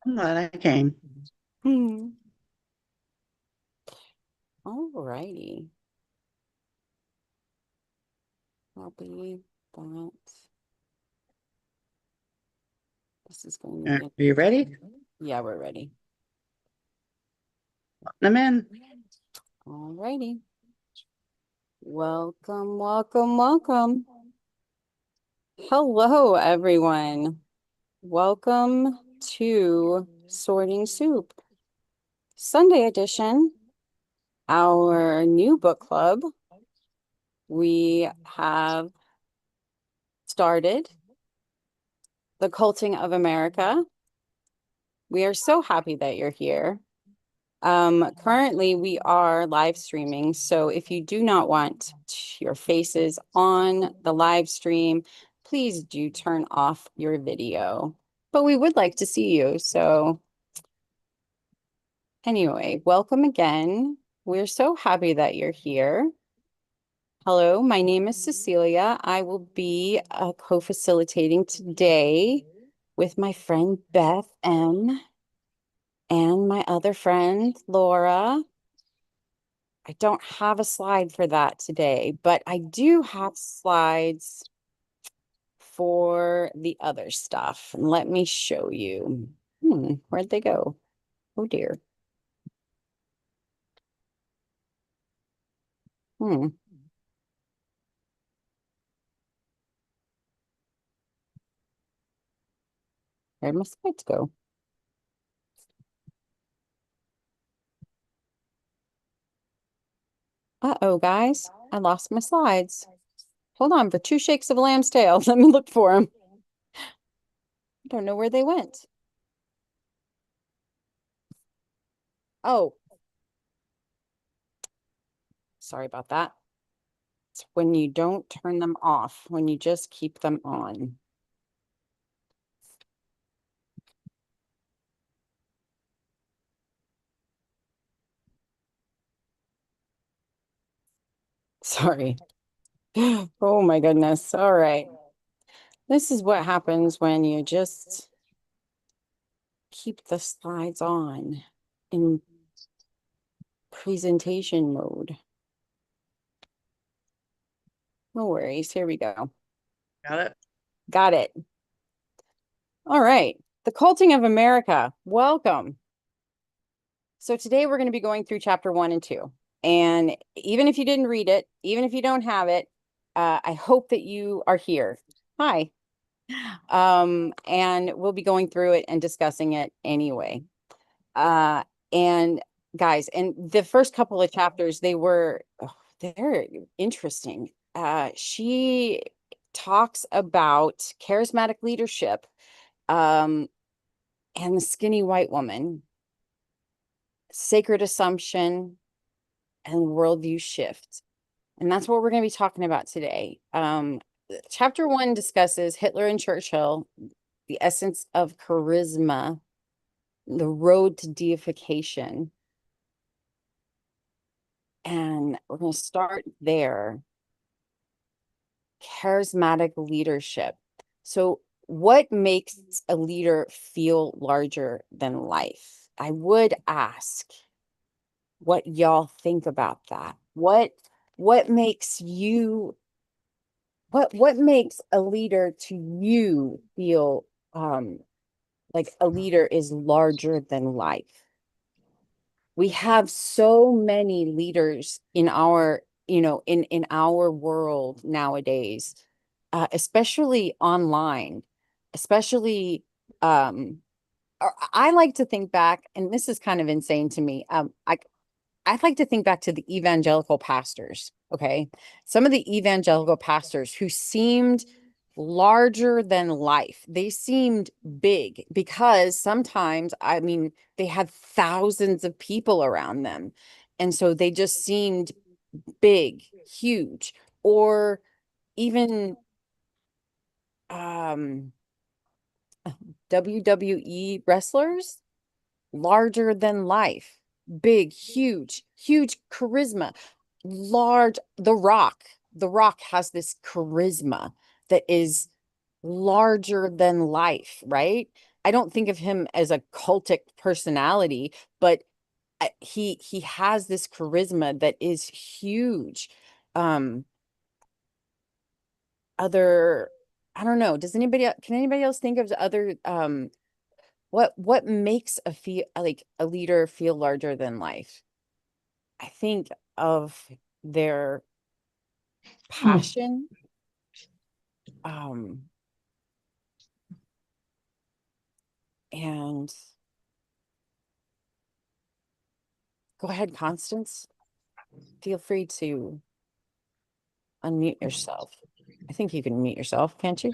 I'm glad I came. Hmm. All righty. Copy that. This is going to Are be you ready? yeah, we're ready. I'm in. All righty. Welcome, welcome, welcome. Hello, everyone. Welcome to Sorting Soup, Sunday edition, our new book club. We have started The Culting of America. We are so happy that you're here. Currently we are live streaming, so if you do not want your faces on the live stream, please do turn off your video. But we would like to see you, so anyway, welcome again. We're so happy that you're here. Hello, my name is Cecilia. I will be co-facilitating today with my friend Beth M. and my other friend Laura. I don't have a slide for that today, but I do have slides for the other stuff. And let me show you. Where'd they go? Oh dear. Hmm, where'd my slides go? Uh-oh, guys, I lost my slides. Hold on for two shakes of a lamb's tail. Let me look for them. I don't know where they went. Oh, sorry about that. It's when you don't turn them off, when you just keep them on. Sorry. Oh my goodness. All right. This is what happens when you just keep the slides on in presentation mode. No worries. Here we go. Got it. Got it. All right. The Culting of America. Welcome. So today we're going to be going through chapter 1 and 2. And even if you didn't read it, even if you don't have it, I hope that you are here. Hi. And we'll be going through it and discussing it anyway. Uh, and guys, and the first couple of chapters, they're interesting. She talks about charismatic leadership, um, and the skinny white woman, sacred assumption, and worldview shift. And that's what we're going to be talking about today. Chapter 1 discusses Hitler and Churchill, the essence of charisma, the road to deification. And we're going to start there. Charismatic leadership. So, what makes a leader feel larger than life? I would ask what y'all think about that. What makes you what makes a leader to you feel like a leader is larger than life? We have so many leaders in our, in our world nowadays, especially online, especially I like to think back, and this is kind of insane to me. I'd like to think back to the evangelical pastors, okay? Some of the evangelical pastors who seemed larger than life. They seemed big because sometimes, I mean, they had thousands of people around them. And so they just seemed big, huge, or even um WWE wrestlers, larger than life, big, huge, huge charisma, large. The Rock has this charisma that is larger than life, right? I don't think of him as a cultic personality, but he has this charisma that is huge. Um, other, I don't know. Can anybody else think of other what makes a leader feel larger than life? I think of their Hmm. passion. Um, and go ahead, Constance. Feel free to unmute yourself. I think you can mute yourself, can't you?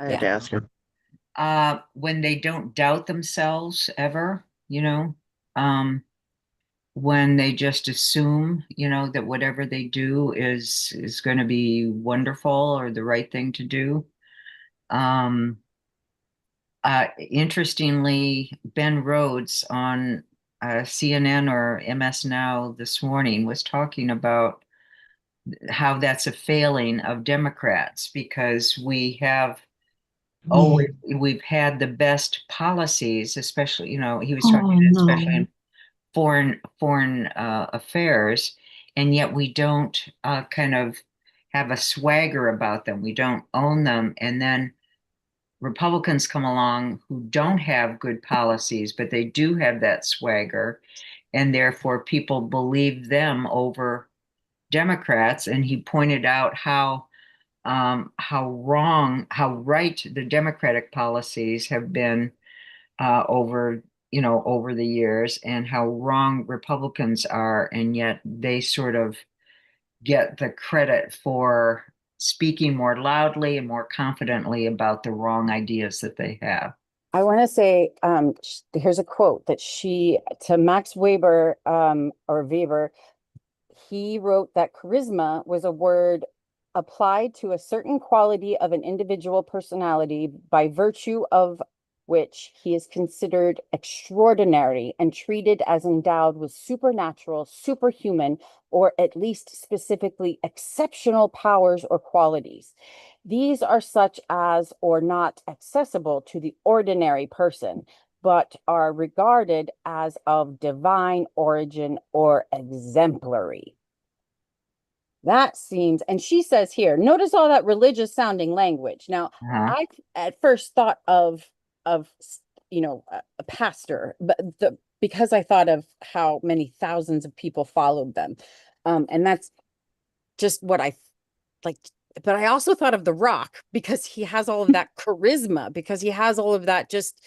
I had Yeah. to ask her. When they don't doubt themselves ever, um, when they just assume, that whatever they do is going to be wonderful or the right thing to do. Um, Interestingly, Ben Rhodes on CNN or MS Now this morning was talking about how that's a failing of Democrats because we've had the best policies, especially, he was talking Oh especially no. in foreign affairs, and yet we don't kind of have a swagger about them. We don't own them, and then Republicans come along who don't have good policies, but they do have that swagger, and therefore people believe them over Democrats. And he pointed out how right the Democratic policies have been over the years, and how wrong Republicans are, and yet they sort of get the credit for speaking more loudly and more confidently about the wrong ideas that they have. I want to say, here's a quote that to Max Weber, or Weber, he wrote that charisma was a word applied to a certain quality of an individual personality by virtue of which he is considered extraordinary and treated as endowed with supernatural, superhuman, or at least specifically exceptional powers or qualities. These are such as or not accessible to the ordinary person, but are regarded as of divine origin or exemplary. That seems, and she says here, notice all that religious sounding language. Now, Uh-huh. I at first thought of a pastor, but because I thought of how many thousands of people followed them. And that's just what I like. But I also thought of The Rock because he has all of that charisma, because he has all of that just,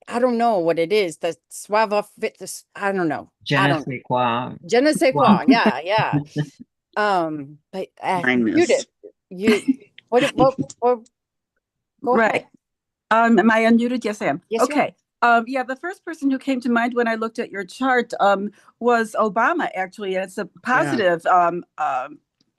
I don't know what it is, the suave fit, I don't know. Je I ne don't know. sais quoi. Je ne sais Well, quoi. Yeah, yeah. But Kindness. Judith, you what go ahead. Right. Am I unmuted? Yes, I am. Yes, you are. Okay. Yeah, the first person who came to mind when I looked at your chart was Obama, actually. And it's a Yeah. positive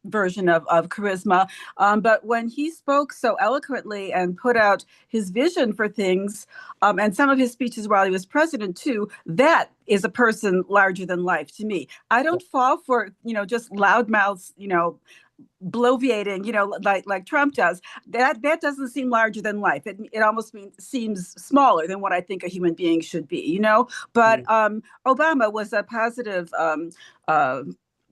version of charisma. But when he spoke so eloquently and put out his vision for things, and some of his speeches while he was president too, that is a person larger than life to me. I don't fall for, just loud mouths, bloviating, like Trump does. That doesn't seem larger than life. It almost seems smaller than what I think a human being should be. But Obama was a positive.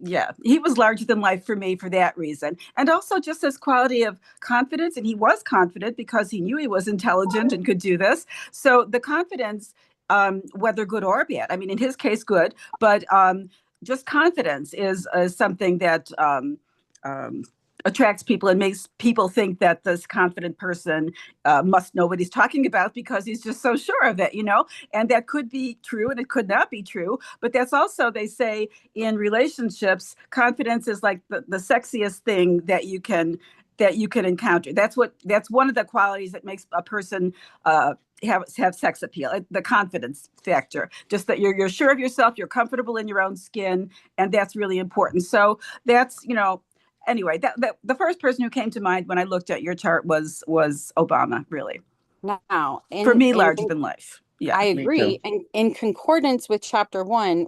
Yeah, he was larger than life for me for that reason, and also just his quality of confidence. And he was confident because he knew he was intelligent and could do this. So the confidence, whether good or bad, I mean, in his case, good, but just confidence is something that um, attracts people and makes people think that this confident person must know what he's talking about because he's just so sure of it. And that could be true and it could not be true. But that's also, they say, in relationships, confidence is like the sexiest thing that you can encounter. That's one of the qualities that makes a person have sex appeal, the confidence factor. Just that you're sure of yourself, you're comfortable in your own skin, and that's really important. So that's, anyway, that the first person who came to mind when I looked at your chart was Obama, really. Now, For me, larger than life. Yeah. I Me too. agree. And in concordance with chapter 1,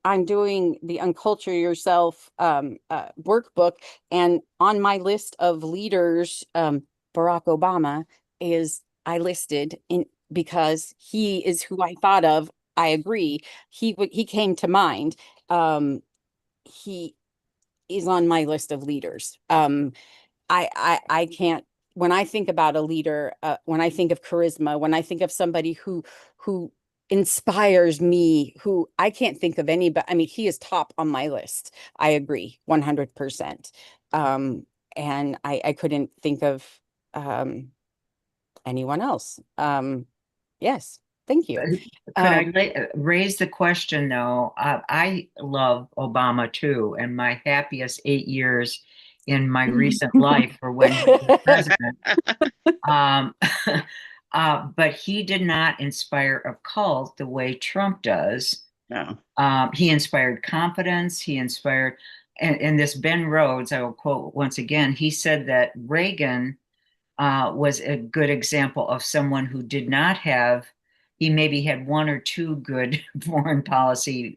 I'm doing the Unculture Yourself workbook, and on my list of leaders, Barack Obama is I listed in because he is who I thought of. I agree. He came to mind. He is on my list of leaders. I can't, when I think about a leader, when I think of charisma, when I think of somebody who inspires me, who I can't think of anybody. I mean, he is top on my list. I agree 100%. And I couldn't think of anyone else. Yes, thank you. Could I raise the question though? I love Obama too, and my happiest 8 years in my recent life were when he was president. Um, but he did not inspire a cult the way Trump does. No. He inspired confidence. He inspired, and this Ben Rhodes, I will quote once again, he said that Reagan was a good example of someone who did not have, he maybe had one or two good foreign policy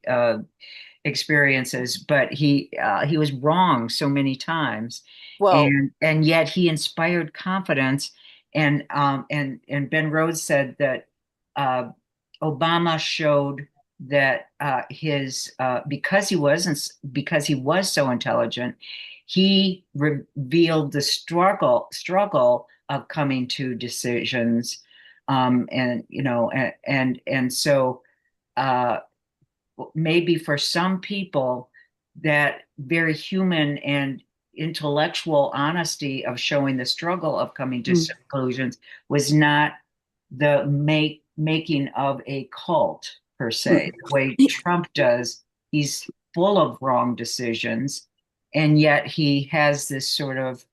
experiences, but he was wrong so many times, Well, and yet he inspired confidence. And Ben Rhodes said that Obama showed that because he was so intelligent, he revealed the struggle of coming to decisions, and so maybe for some people that very human and intellectual honesty of showing the struggle of coming to conclusions was not the making of a cult per se, the way Trump does. He's full of wrong decisions, and yet he has this sort of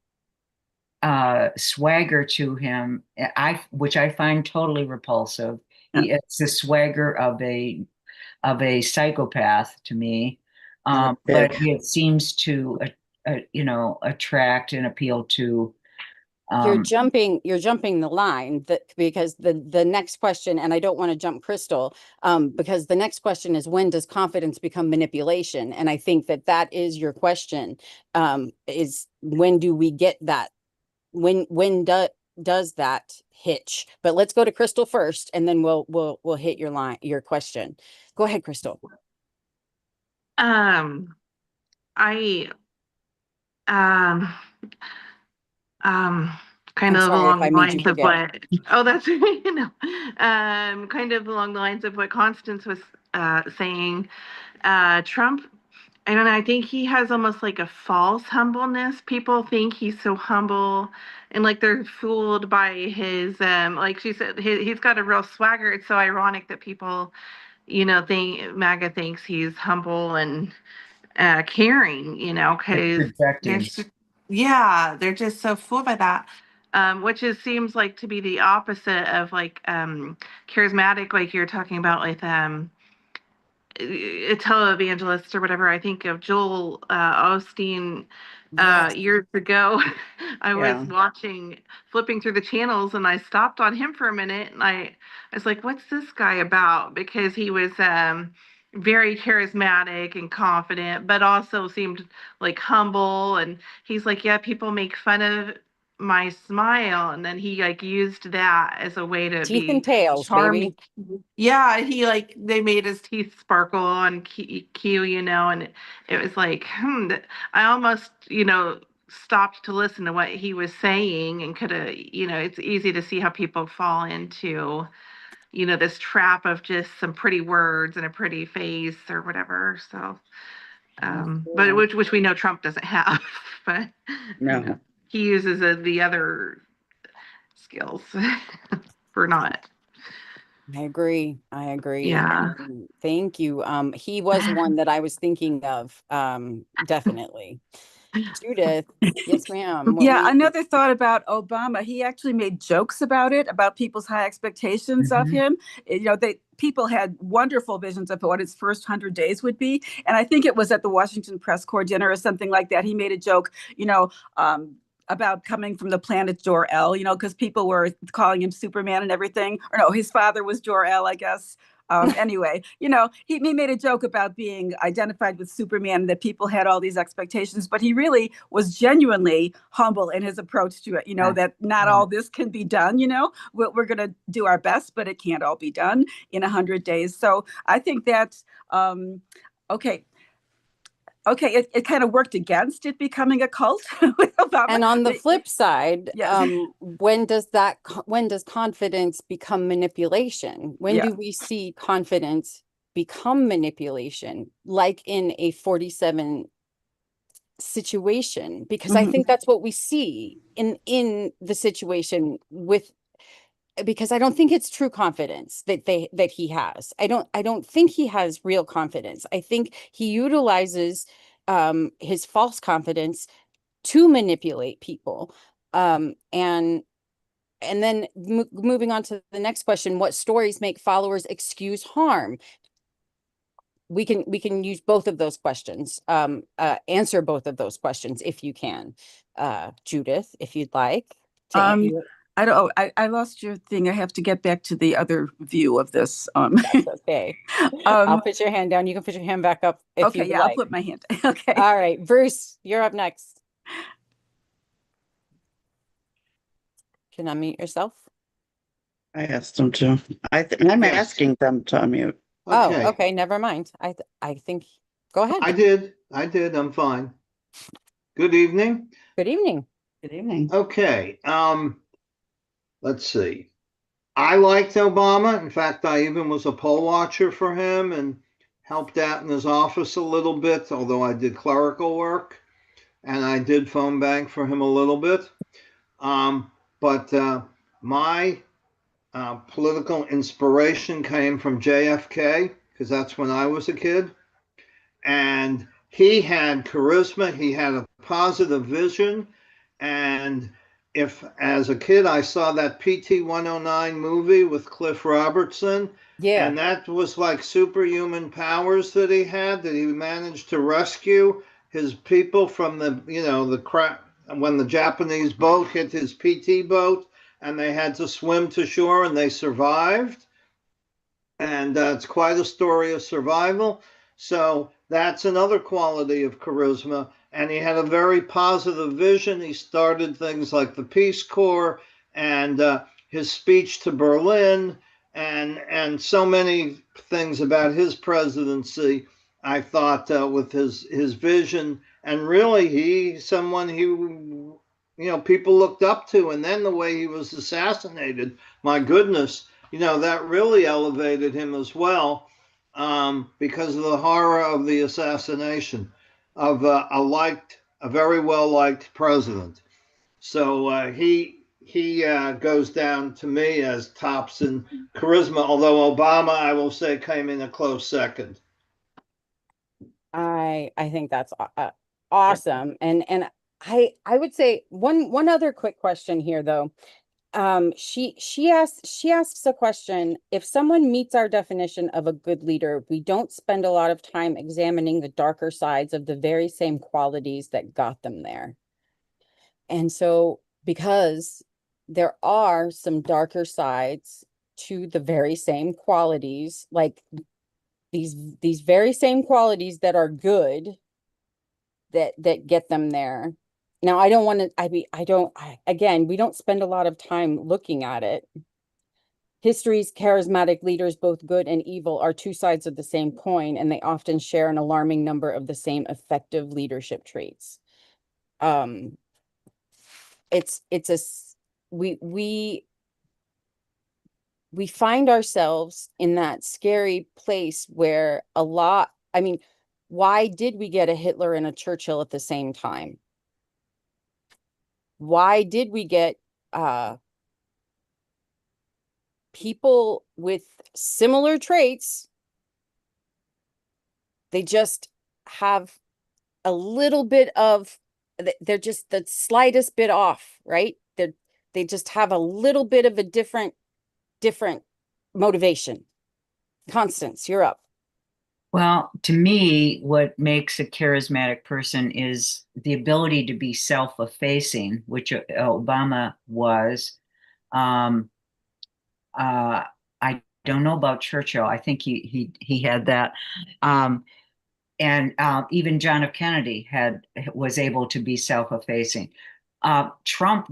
swagger to him, which I find totally repulsive. It's the swagger of a psychopath to me, but it seems to attract and appeal to. You're jumping the line because the next question, and I don't want to jump Crystal, because the next question is, when does confidence become manipulation? And I think that is your question, is when do we get that? When does that hitch? But let's go to Crystal first, and then we'll hit your question. Go ahead, Crystal. I kind of along the lines of what, oh, that's, kind of along the lines of what Constance was saying. Trump, I don't know, I think he has almost like a false humbleness. People think he's so humble, and like they're fooled by his, like she said, he's got a real swagger. It's so ironic that people, think MAGA thinks he's humble and caring, because they're just so fooled by that. Which seems like to be the opposite of like charismatic, like you're talking about with a televangelist or whatever. I think of Joel Osteen years ago. I was flipping through the channels, and I stopped on him for a minute, and I was like, what's this guy about? Because he was very charismatic and confident, but also seemed like humble. And he's like, yeah, people make fun of my smile, and then he like used that as a way to teeth be and tails, charming. baby. Yeah, he like, they made his teeth sparkle on cue, and it was like, I almost, stopped to listen to what he was saying, and could have, it's easy to see how people fall into, this trap of just some pretty words and a pretty face or whatever. So, but which we know Trump doesn't have, but No. he uses the other skills for not. I agree. Yeah. Thank you. He was one that I was thinking of. Definitely. Judith, yes, ma'am. Yeah, another thought about Obama. He actually made jokes about it, about people's high expectations of him. People had wonderful visions of what his first 100 days would be. And I think it was at the Washington Press Corps dinner or something like that. He made a joke, about coming from the planet Jor-El, you know, because people were calling him Superman and everything. Or no, his father was Jor-El, I guess. Anyway, you know, he made a joke about being identified with Superman, that people had all these expectations, but he really was genuinely humble in his approach to it, you know, that not all this can be done, you know, we're going to do our best, but it can't all be done in 100 days. So I think that's, okay. Okay, it kind of worked against it becoming a cult with Obama. And on the flip side, Yes. when does confidence become manipulation? When do we see confidence become manipulation, like in a 47 situation? Because I think that's what we see in the situation with, because I don't think it's true confidence that he has. I don't think he has real confidence. I think he utilizes his false confidence to manipulate people. And then moving on to the next question, what stories make followers excuse harm? We can use both of those questions, answer both of those questions if you can. Judith, if you'd like to I don't. I lost your thing. I have to get back to the other view of this. That's okay. I'll put your hand down. You can put your hand back up if okay, you yeah, like. I'll put my hand. Okay. All right, Bruce, you're up next. Can unmute yourself. I asked them to. I'm asking them to unmute. Okay. Oh, okay. Never mind. I think. Go ahead. I did. I'm fine. Good evening. Good evening. Good evening. Okay. Let's see. I liked Obama. In fact, I even was a poll watcher for him and helped out in his office a little bit, although I did clerical work and I did phone bank for him a little bit. But my political inspiration came from JFK, because that's when I was a kid. And he had charisma, he had a positive vision. And if, as a kid, I saw that PT 109 movie with Cliff Robertson, and that was like superhuman powers that he had, that he managed to rescue his people from the, you know, the crap when the Japanese boat hit his PT boat and they had to swim to shore and they survived. And it's quite a story of survival. So that's another quality of charisma. And he had a very positive vision. He started things like the Peace Corps and his speech to Berlin and so many things about his presidency. I thought with his vision, and really he's someone who, you know, people looked up to. And then the way he was assassinated, my goodness, you know, that really elevated him as well, because of the horror of the assassination of a very well liked president. So he goes down to me as tops in charisma, although Obama, I will say, came in a close second. I think that's awesome. And I would say one other quick question here though. She asks a question: if someone meets our definition of a good leader, we don't spend a lot of time examining the darker sides of the very same qualities that got them there. And so, because there are some darker sides to the very same qualities, like these very same qualities that are good, that get them there. Now, I don't want to, again, we don't spend a lot of time looking at it. History's charismatic leaders, both good and evil, are two sides of the same coin, and they often share an alarming number of the same effective leadership traits. We find ourselves in that scary place where why did we get a Hitler and a Churchill at the same time? Why did we get people with similar traits? They just have a little bit of, they're just the slightest bit off, right? They just have a little bit of a different motivation. Constance, you're up. Well, to me, what makes a charismatic person is the ability to be self-effacing, which Obama was. Um, I don't know about Churchill. I think he had that. Um, and even John F. Kennedy was able to be self-effacing. Trump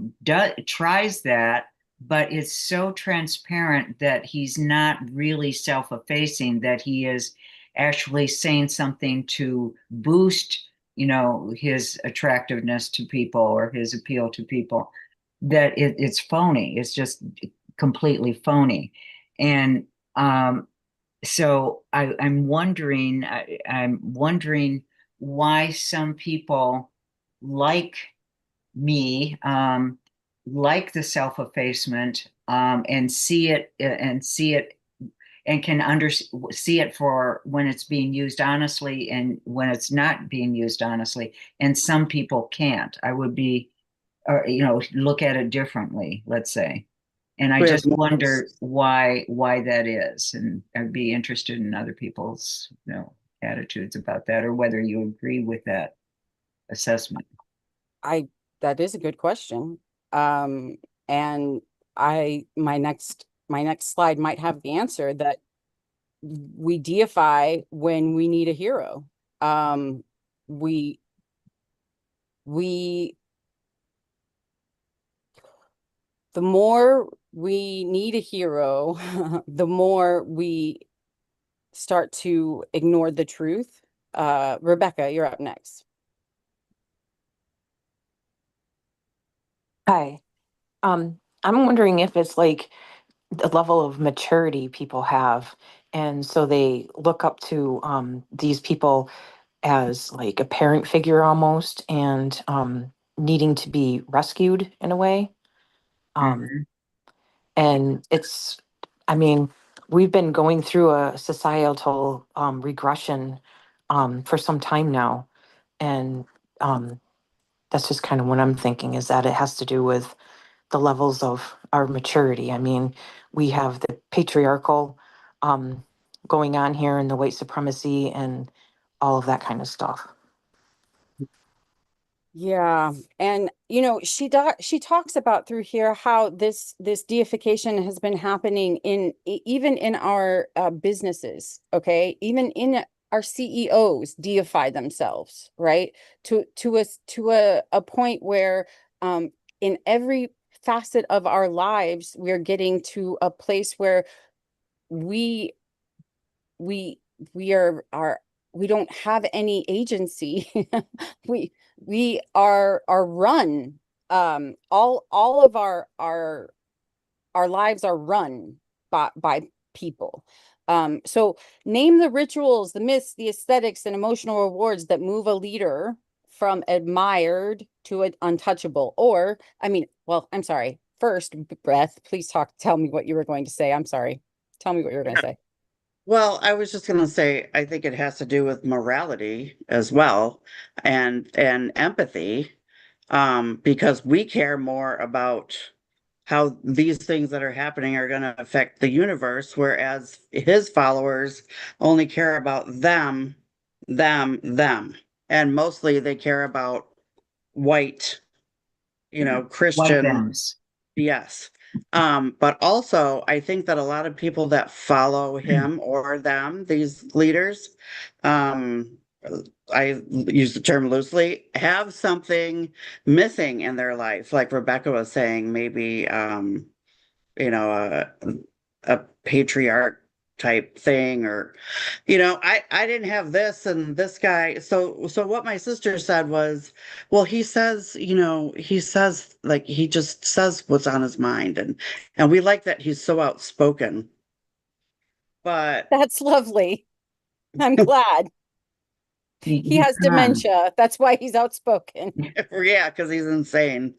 tries that, but it's so transparent that he's not really self-effacing, that he is actually saying something to boost, his attractiveness to people or his appeal to people. That it's phony. It's just completely phony. And so I'm wondering why some people like me, like the self-effacement, and can see it for when it's being used honestly and when it's not being used honestly. And some people can't. I would be, or look at it differently, let's say. And I We have just wonder why that is, and I'd be interested in other people's attitudes about that, or whether you agree with that assessment. That is a good question. And my next slide might have the answer, that we deify when we need a hero. We the more we need a hero, the more we start to ignore the truth. Rebecca, you're up next. Hi. I'm wondering if it's like the level of maturity people have. And so they look up to these people as like a parent figure almost, and needing to be rescued in a way. Mhm. And it's, I mean, we've been going through a societal regression for some time now. And that's just kind of what I'm thinking, is that it has to do with the levels of our maturity. I mean, we have the patriarchal going on here, and the white supremacy and all of that kind of stuff. Yeah, and she talks about through here how this deification has been happening even in our businesses. Okay, even in our CEOs deify themselves, right? To a point where in every facet of our lives, we're getting to a place where we we we don't have any agency. we are run, all of our lives are run by people. So name the rituals, the myths, the aesthetics, and emotional rewards that move a leader from admired to untouchable. Or, I mean, well, I'm sorry, first, Beth, please tell me what you were going to say. I'm sorry, tell me what you were going to say. Well, I was just going to say, I think it has to do with morality as well, and empathy, because we care more about how these things that are happening are going to affect the universe, whereas his followers only care about them, and mostly they care about white, White Christian. thems. Yes. But also I think that a lot of people that follow him or them, these leaders, um, I use the term loosely, have something missing in their life. Like Rebecca was saying, maybe you know, a patriarch type thing, or I didn't have this, and this guy. So what my sister said was, well, he says, like, he just says what's on his mind, and we like that he's so outspoken. But That's lovely. I'm glad. He has dementia. That's why he's outspoken. yeah, because he's insane.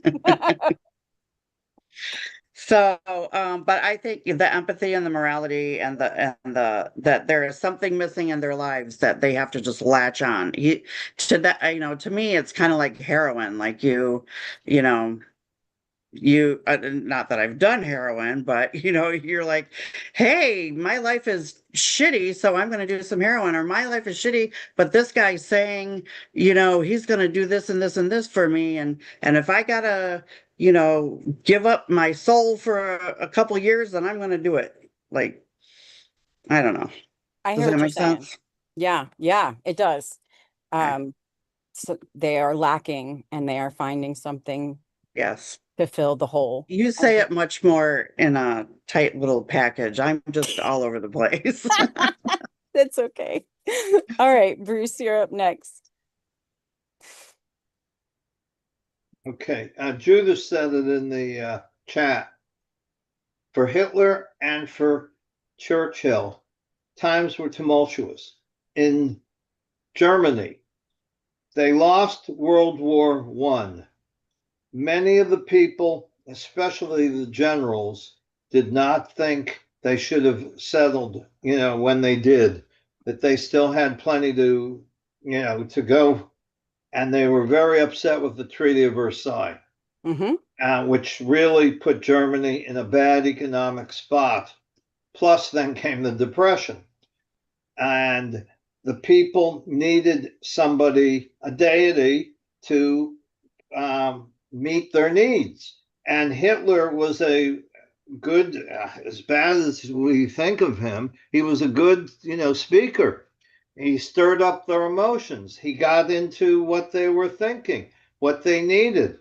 So, but I think the empathy and the morality and the that there is something missing in their lives that they have to just latch on. To that, to me, it's kind of like heroin. Like you know, not that I've done heroin, but you're like, hey, my life is shitty, so I'm going to do some heroin, or my life is shitty, but this guy's saying, he's going to do this and this and this for me. And if I gotta, give up my soul for a couple years, then I'm going to do it. Like, I don't know. I Does hear that what you're make saying. sense? Yeah, it does. Okay. So they are lacking and they are finding something Yes. to fill the hole. You say it much more in a tight little package. I'm just all over the place. That's okay. All right, Bruce, you're up next. Okay, Judith said it in the chat. For Hitler and for Churchill, times were tumultuous. In Germany, they lost World War I. Many of the people, especially the generals, did not think they should have settled, when they did, that they still had plenty to go. And they were very upset with the Treaty of Versailles, which really put Germany in a bad economic spot. Plus, then came the Depression. And the people needed somebody, a deity, to meet their needs. And Hitler was a good, as bad as we think of him, he was a good, speaker. He stirred up their emotions. He got into what they were thinking, what they needed.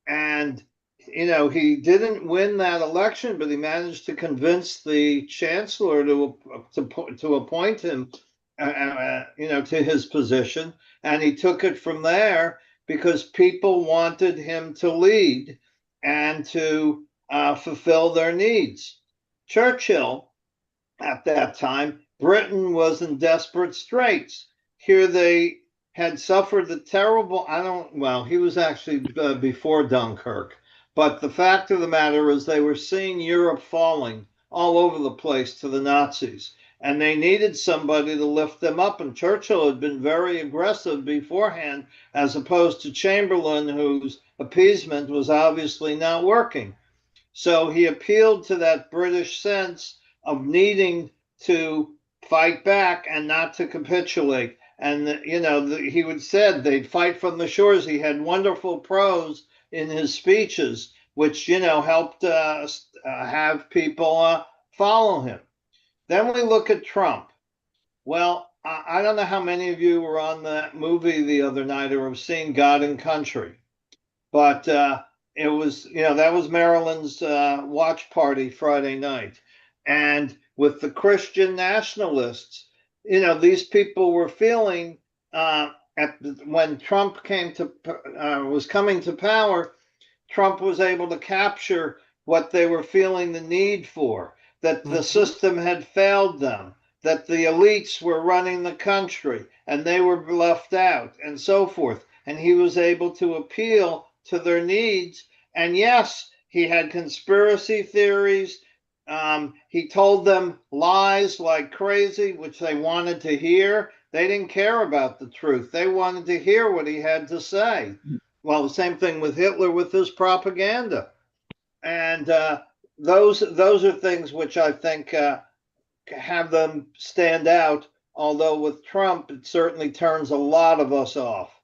And, he didn't win that election, but he managed to convince the chancellor to appoint him, to his position. And he took it from there because people wanted him to lead and to fulfill their needs. Churchill, at that time, Britain was in desperate straits. Here they had suffered the terrible, he was actually before Dunkirk. But the fact of the matter is they were seeing Europe falling all over the place to the Nazis. And they needed somebody to lift them up. And Churchill had been very aggressive beforehand, as opposed to Chamberlain, whose appeasement was obviously not working. So he appealed to that British sense of needing to fight back and not to capitulate. And, he would said they'd fight from the shores. He had wonderful prose in his speeches, which, helped have people follow him. Then we look at Trump. Well, I don't know how many of you were on that movie the other night or have seen God and Country, but it was, that was Marilyn's watch party Friday night. And with the Christian nationalists, these people were feeling when Trump was coming to power, Trump was able to capture what they were feeling the need for, that the system had failed them, that the elites were running the country and they were left out and so forth. And he was able to appeal to their needs. And yes, he had conspiracy theories. He told them lies like crazy, which they wanted to hear. They didn't care about the truth. They wanted to hear what he had to say. Well, the same thing with Hitler with his propaganda. And those are things which I think have them stand out. Although with Trump, it certainly turns a lot of us off.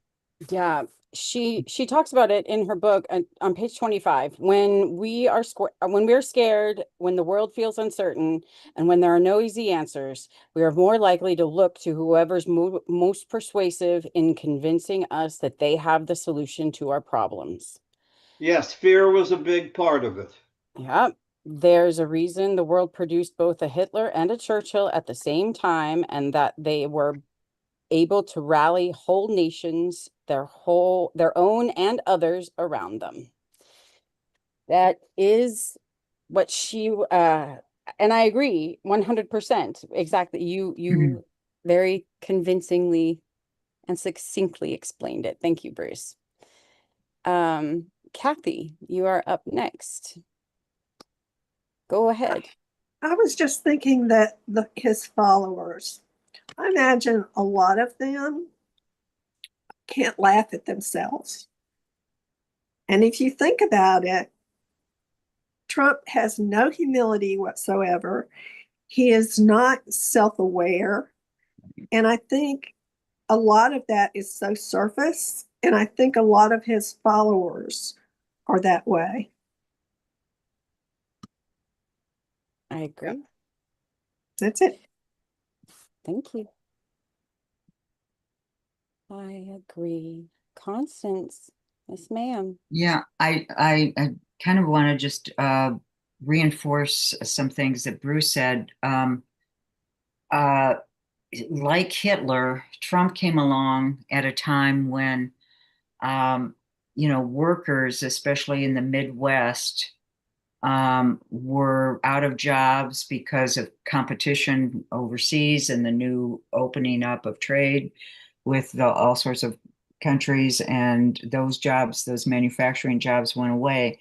Yeah, she talks about it in her book on page 25. When we are scared, when the world feels uncertain, and when there are no easy answers, we are more likely to look to whoever's most persuasive in convincing us that they have the solution to our problems. Yes, fear was a big part of it. Yeah, there's a reason the world produced both a Hitler and a Churchill at the same time, and that they were able to rally whole nations, their own and others around them. That is what she and I agree 100%. Exactly. You very convincingly and succinctly explained it. Thank you, Bruce. Kathy, you are up next. Go ahead. I was just thinking that his followers, I imagine a lot of them can't laugh at themselves. And if you think about it, Trump has no humility whatsoever. He is not self-aware. And I think a lot of that is so surface. And I think a lot of his followers are that way. I agree. That's it. Thank you. I agree. Constance, yes, ma'am. Yeah, I kind of want to just reinforce some things that Bruce said. Uh, like Hitler, Trump came along at a time when, workers, especially in the Midwest, were out of jobs because of competition overseas and the new opening up of trade with all sorts of countries. And those jobs, those manufacturing jobs went away.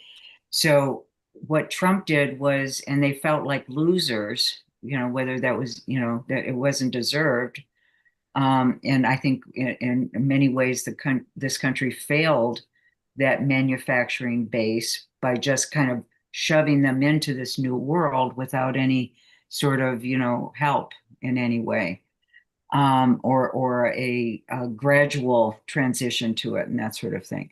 So what Trump did was, and they felt like losers, whether that was, that it wasn't deserved. And I think in many ways, this country failed that manufacturing base by just kind of shoving them into this new world without any sort of, help in any way, or a gradual transition to it and that sort of thing.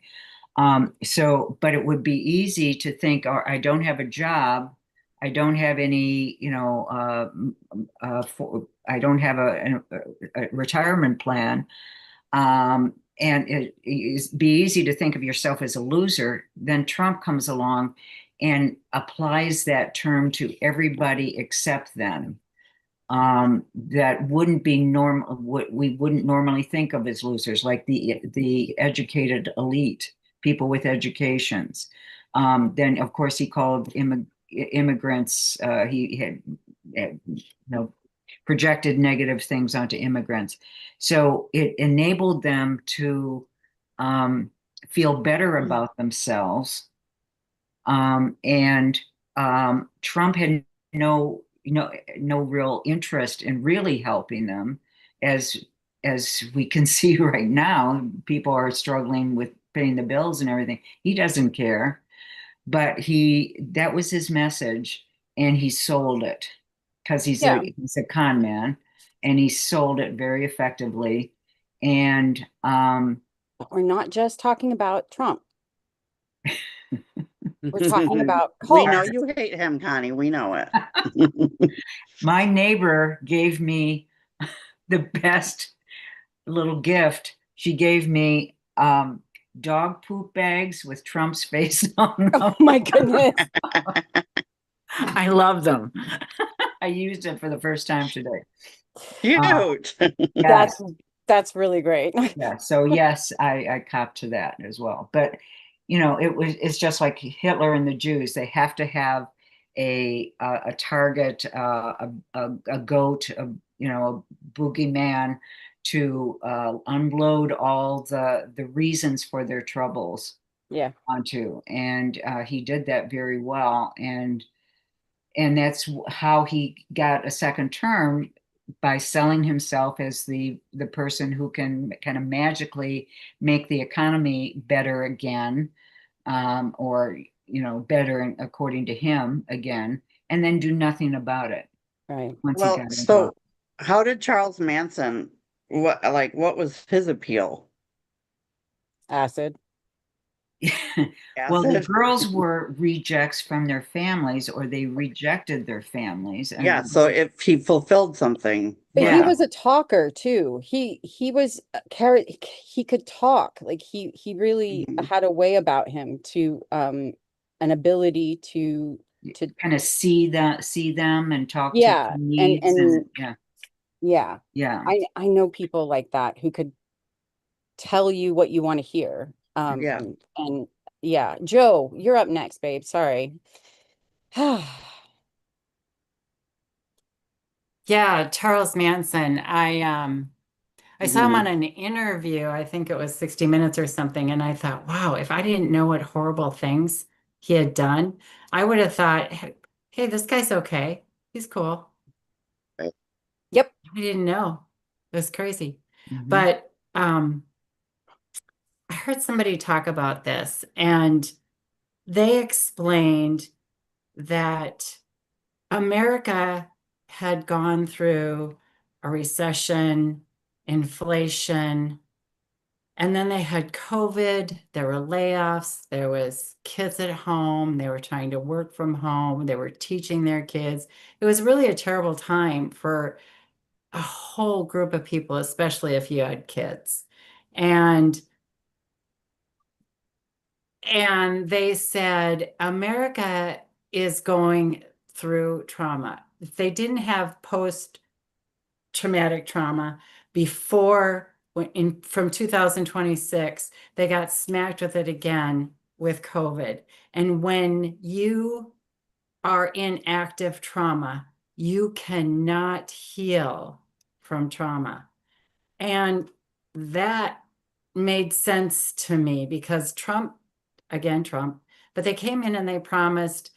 But it would be easy to think, oh, I don't have a job. I don't have any, I don't have a retirement plan. And it'd be easy to think of yourself as a loser. Then Trump comes along and applies that term to everybody except them. That wouldn't be normal. What we wouldn't normally think of as losers, like the educated elite, people with educations. Then, of course, he called immigrants. He had, projected negative things onto immigrants. So it enabled them to feel better about themselves. And Trump had no real interest in really helping them, as we can see right now. People are struggling with paying the bills and everything. He doesn't care, but that was his message, and he sold it because he's a con man, and he sold it very effectively. And we're not just talking about Trump. We're talking about We know you hate him, Connie. We know it. My neighbor gave me the best little gift. She gave me dog poop bags with Trump's face on them. Oh my goodness. I love them. I used it for the first time today. Cute. Yes. That's really great. Yeah. So yes, I copped to that as well. But it's just like Hitler and the Jews. They have to have a target, a goat, a boogeyman to unload all the reasons for their troubles onto. And he did that very well. And that's how he got a second term, by selling himself as the person who can kind of magically make the economy better again, or better according to him again, and then do nothing about it. Right. Well, so how did Charles Manson, what was his appeal? Acid. Well, the girls were rejects from their families, or they rejected their families. And so if he fulfilled something. But he was a talker too. He was he could talk. Like he really had a way about him to an ability to kind of see them and talk to yeah, needs, and yeah. I know people like that who could tell you what you want to hear. And yeah, Joe, you're up next, babe. Sorry. Yeah, Charles Manson. I saw him on an interview, I think it was 60 Minutes or something, and I thought, wow, if I didn't know what horrible things he had done, I would have thought, hey, this guy's okay. He's cool. Yep. I didn't know. It was crazy. But I heard somebody talk about this, and they explained that America had gone through a recession, inflation, and then they had COVID, there were layoffs, there was kids at home, they were trying to work from home, they were teaching their kids. It was really a terrible time for a whole group of people, especially if you had kids. And they said America is going through trauma. If they didn't have post-traumatic trauma before from 2026, they got smacked with it again with COVID. And when you are in active trauma, you cannot heal from trauma. And that made sense to me because Trump, but they came in and they promised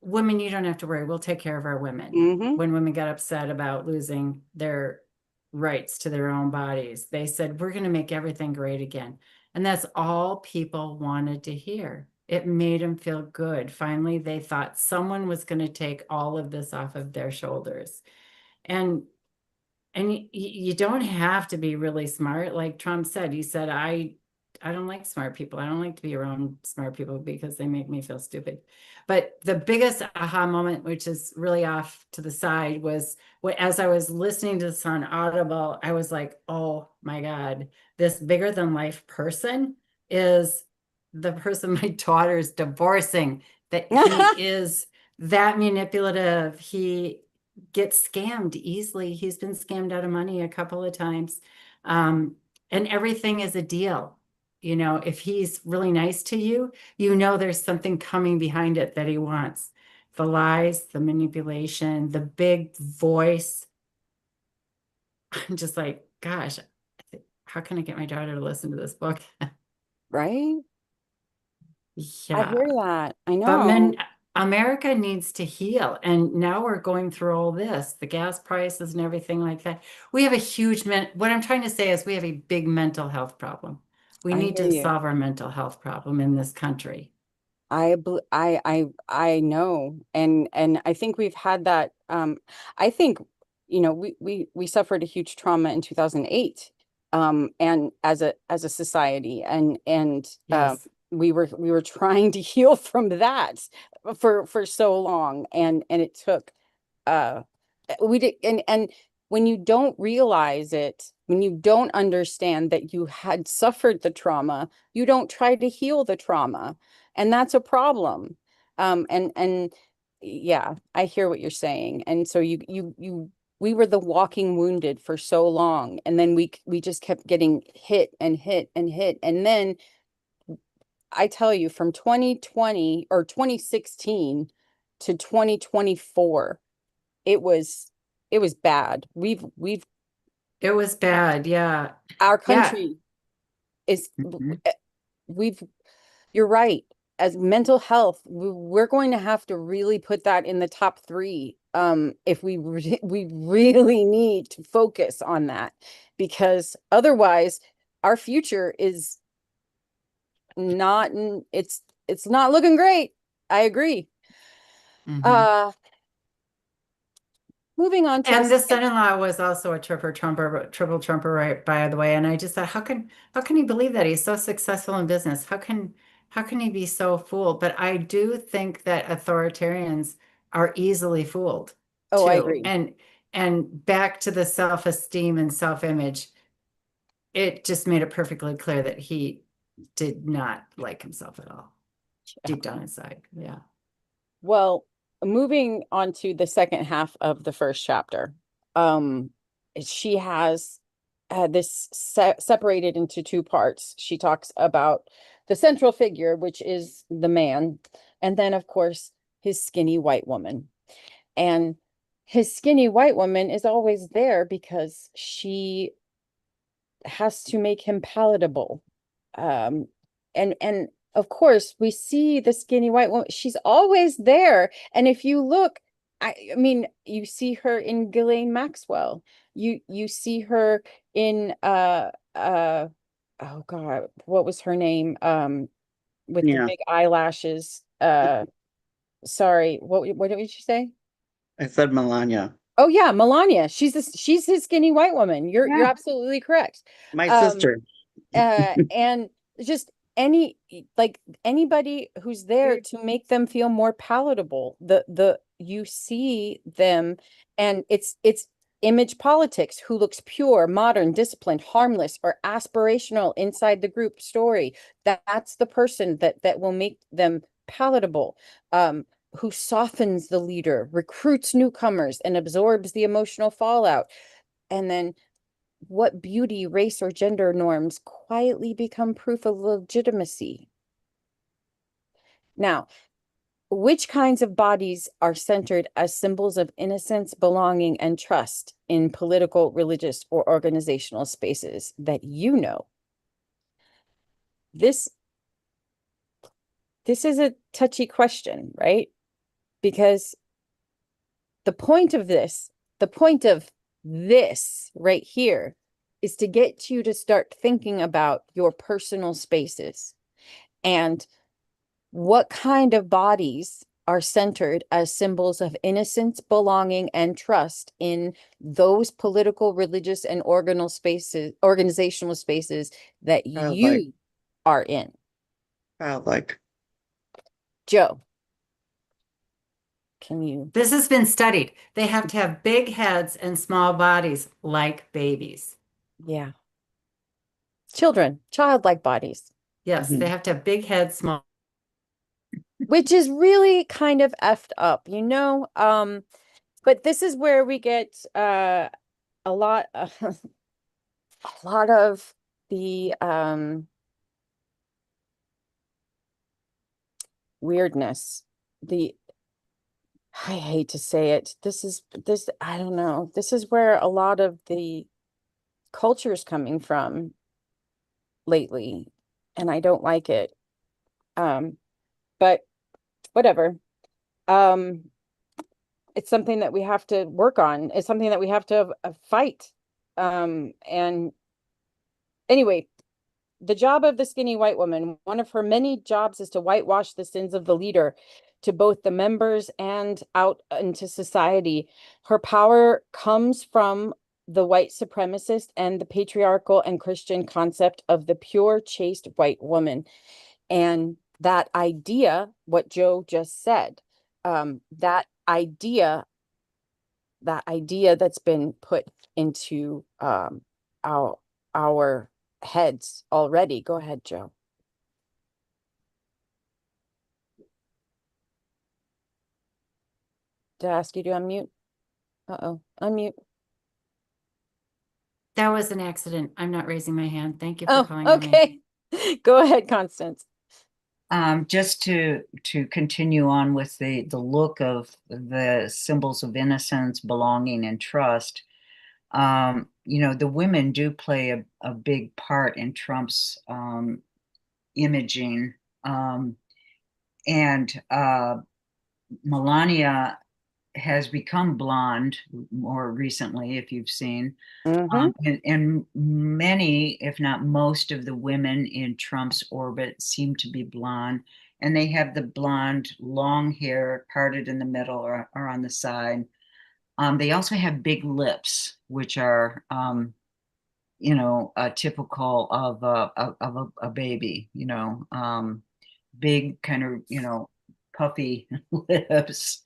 women, you don't have to worry, we'll take care of our women. When women got upset about losing their rights to their own bodies, they said, we're going to make everything great again. And that's all people wanted to hear. It made them feel good. Finally, they thought someone was going to take all of this off of their shoulders. And you don't have to be really smart. Like Trump said, he said, I don't like smart people. I don't like to be around smart people because they make me feel stupid. But the biggest aha moment, which is really off to the side, was as I was listening to this on Audible, I was like, oh my God, this bigger than life person is the person my daughter's divorcing, that he is that manipulative. He gets scammed easily. He's been scammed out of money a couple of times. And everything is a deal. You know, if he's really nice to you, you know there's something coming behind it that he wants. The lies, the manipulation, the big voice. I'm just like, gosh, how can I get my daughter to listen to this book? Right? Yeah. I hear that. I But know. America needs to heal. And now we're going through all this, the gas prices and everything like that. We have a huge, what I'm trying to say is we have a big mental health problem. We I need hear to you. solve our mental health problem in this country. I know, and I think we've had that. I think, you know, we suffered a huge trauma in 2008, and as a society, and Yes. we were trying to heal from that for so long, and it took we did, and when you don't realize it, when you don't understand that you had suffered the trauma, you don't try to heal the trauma, and that's a problem. And yeah, I hear what you're saying. And so we were the walking wounded for so long, and then we just kept getting hit and hit and hit, and then I tell you, from 2020 or 2016 to 2024, it was bad. It was bad. Yeah. Our Yeah. country is Mhm. we've you're right. As mental health, we're going to have to really put that in the top 3 if we really need to focus on that, because otherwise our future is not it's not looking great. I agree. Mhm. Moving on to And the the second. son-in-law was also a triple trumper, right, by the way. And I just thought, how can he believe that? He's so successful in business. How can he be so fooled? But I do think that authoritarians are easily fooled Oh, I too. agree. And back to the self-esteem and self-image, it just made it perfectly clear that he did not like himself at all, deep down inside. Yeah. Well, moving on to the second half of the first chapter, um, she has this separated into 2 parts. She talks about the central figure, which is the man, and then, of course, his skinny white woman. And his skinny white woman is always there because she has to make him palatable. Um, and of course, we see the skinny white woman. She's always there. And if you look, I mean, you see her in Ghislaine Maxwell. You see her in oh God, what was her name? With the Yeah. big eyelashes. sorry, what did you say? I said Melania. Oh yeah, Melania. She's his skinny white woman. You're Yeah. absolutely correct. My sister. And just like anybody who's there to make them feel more palatable. You see them, and it's image politics. Who looks pure, modern, disciplined, harmless, or aspirational inside the group story. That's the person that will make them palatable. Who softens the leader, recruits newcomers, and absorbs the emotional fallout. And then what beauty, race, or gender norms quietly become proof of legitimacy. Now, which kinds of bodies are centered as symbols of innocence, belonging, and trust in political, religious, or organizational spaces that you know? This is a touchy question, right? Because the point of this right here is to get you to start thinking about your personal spaces and what kind of bodies are centered as symbols of innocence, belonging, and trust in those political, religious, and organizational spaces that you are in. Childlike. Joe, can you? This has been studied. They have to have big heads and small bodies like babies. Yeah. Children, childlike bodies. Yes, they have to have big heads, small. Which is really kind of effed up, you know? But this is where we get a lot a lot of the weirdness. I hate to say it. I don't know. This is where a lot of the culture is coming from lately, and I don't like it. But whatever. It's something that we have to work on. It's something that we have to fight. And anyway, the job of the skinny white woman, one of her many jobs, is to whitewash the sins of the leader to both the members and out into society. Her power comes from the white supremacist and the patriarchal and Christian concept of the pure, chaste white woman. And that idea, what Joe just said, that idea that's been put into our heads already. Go ahead, Joe. Did I ask you to unmute? Uh-oh, unmute. That was an accident. I'm not raising my hand. Thank you for calling on me. Okay. Go ahead, Constance. Just to continue on with the look of the symbols of innocence, belonging, and trust, you know, the women do play a big part in Trump's imaging. And Melania has become blonde more recently, if you've seen. And many, if not most, of the women in Trump's orbit seem to be blonde. And they have the blonde, long hair parted in the middle or on the side. They also have big lips, which are, you know, typical of a baby, you know, big kind of, you know, puffy lips.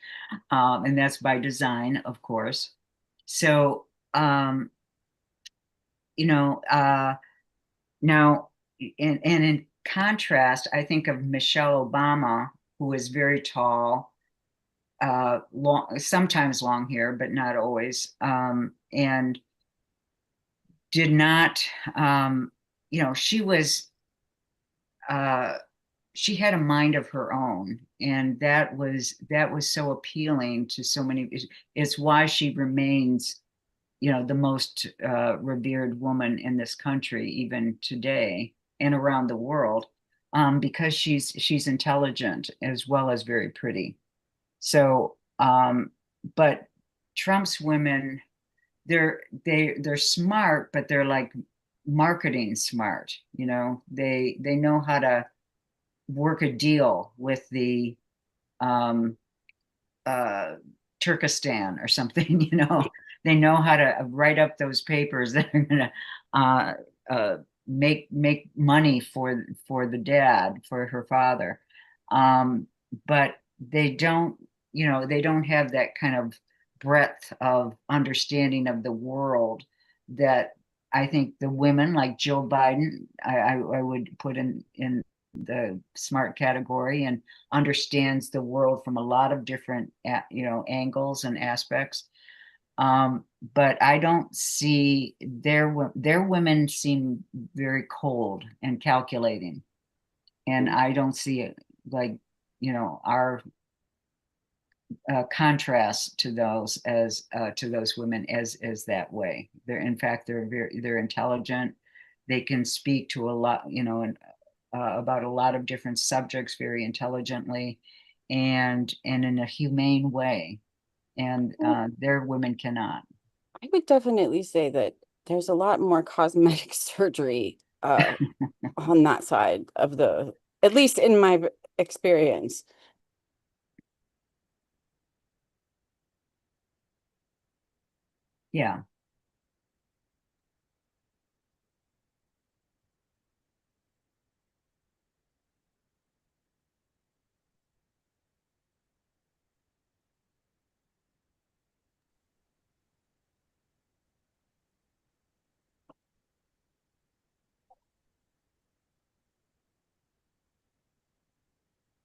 And that's by design, of course. So, you know, now, and in contrast, I think of Michelle Obama, who is very tall, sometimes long hair, but not always, and did not, you know, she had a mind of her own, and that was so appealing to so many. It's why she remains, you know, the most revered woman in this country, even today and around the world, because she's intelligent as well as very pretty. So, but Trump's women, they're smart, but they're like marketing smart. You know, they know how to work a deal with the Turkestan or something, you know. They know how to write up those papers that are going to make money for the dad, for her father. But they don't, you know, they don't have that kind of breadth of understanding of the world that I think the women like Jill Biden, I would put in the smart category, and understands the world from a lot of different, you know, angles and aspects. But I don't see their women seem very cold and calculating, and I don't see it like, you know, our contrast to those as to those women as that way. They're, in fact, they're intelligent. They can speak to a lot, you know, and about a lot of different subjects very intelligently, and in a humane way. And their women cannot. I would definitely say that there's a lot more cosmetic surgery on that side of the, at least in my experience. Yeah.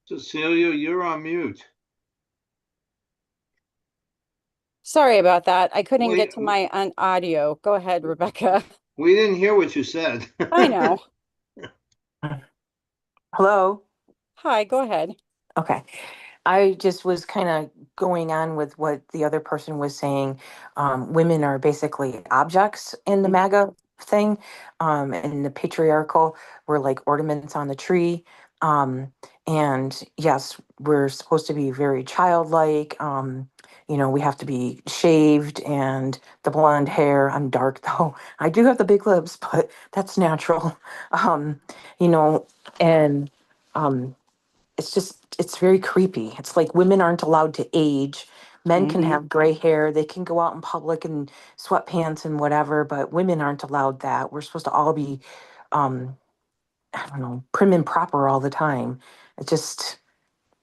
Cecilia, you're on mute. Sorry about that. I couldn't get to my audio. Go ahead, Rebecca. We didn't hear what you said. I know. Hello? Hi, go ahead. Okay. I just was kind of going on with what the other person was saying. Women are basically objects in the MAGA thing. And the patriarchal, we're like ornaments on the tree. And yes, we're supposed to be very childlike. You know, we have to be shaved and the blonde hair. I'm dark though. I do have the big lips, but that's natural. You know, and it's just, it's very creepy. It's like women aren't allowed to age. Men can have gray hair. They can go out in public in sweatpants and whatever, but women aren't allowed that. We're supposed to all be, um, I don't know, prim and proper all the time. It's just,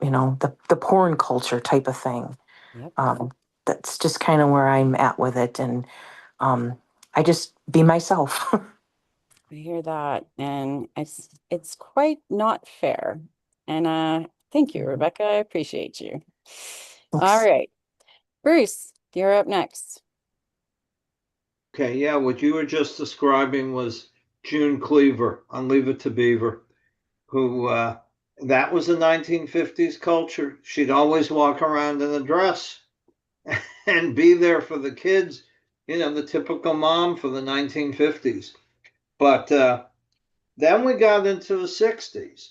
you know, the porn culture type of thing. Yep. That's just kind of where I'm at with it. And I just be myself. I hear that, and it's quite not fair. And thank you, Rebecca. I appreciate you. All right. Bruce, you're up next. Okay, yeah, what you were just describing was June Cleaver on Leave It to Beaver, who that was the 1950s culture. She'd always walk around in a dress and be there for the kids, you know, the typical mom for the 1950s. But then we got into the 60s,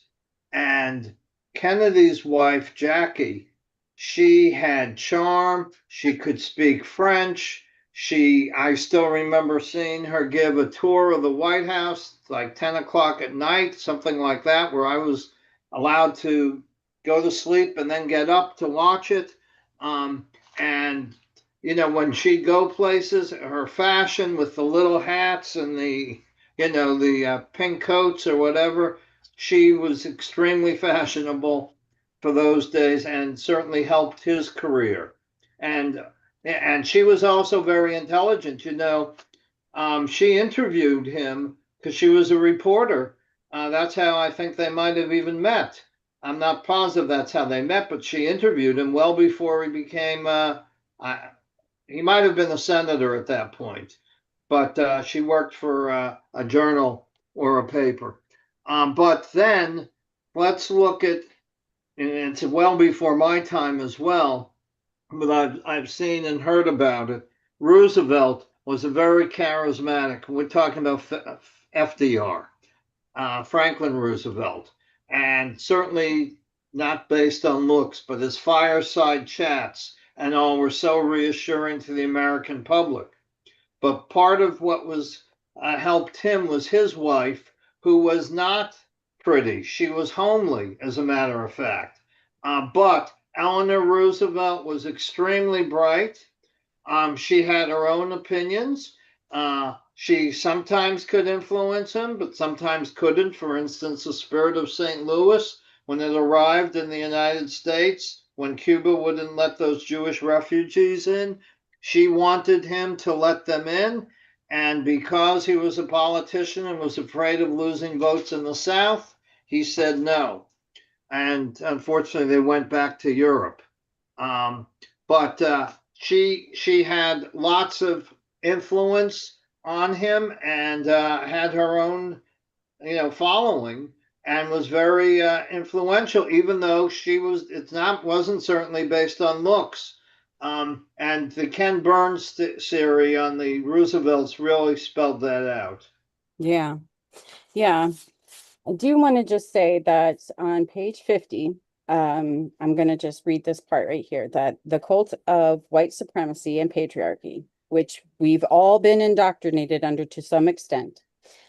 and Kennedy's wife, Jackie, she had charm. She could speak French. I still remember seeing her give a tour of the White House, like 10 o'clock at night, something like that, where I was allowed to go to sleep and then get up to watch it. And, you know, when she'd go places, her fashion with the little hats and the, you know, the pink coats or whatever, she was extremely fashionable for those days and certainly helped his career. And she was also very intelligent. You know, she interviewed him because she was a reporter. That's how I think they might have even met. I'm not positive that's how they met, but she interviewed him well before he became. He might have been a senator at that point, but she worked for a journal or a paper. But then let's look at, and it's well before my time as well, but I've seen and heard about it. Roosevelt was a very charismatic. We're talking about FDR, Franklin Roosevelt, and certainly not based on looks, but his fireside chats and all were so reassuring to the American public. But part of what was helped him was his wife, who was not pretty. She was homely, as a matter of fact. But Eleanor Roosevelt was extremely bright. She had her own opinions. She sometimes could influence him, but sometimes couldn't. For instance, the Spirit of St. Louis, when it arrived in the United States, when Cuba wouldn't let those Jewish refugees in, she wanted him to let them in. And because he was a politician and was afraid of losing votes in the South, he said no. And unfortunately, they went back to Europe. Um, but she had lots of influence on him and had her own, following, and was very influential. Even though wasn't certainly based on looks. And the Ken Burns series on the Roosevelts really spelled that out. Yeah. Yeah. I do want to just say that on page 50, I'm going to just read this part right here, that the cult of white supremacy and patriarchy, which we've all been indoctrinated under to some extent,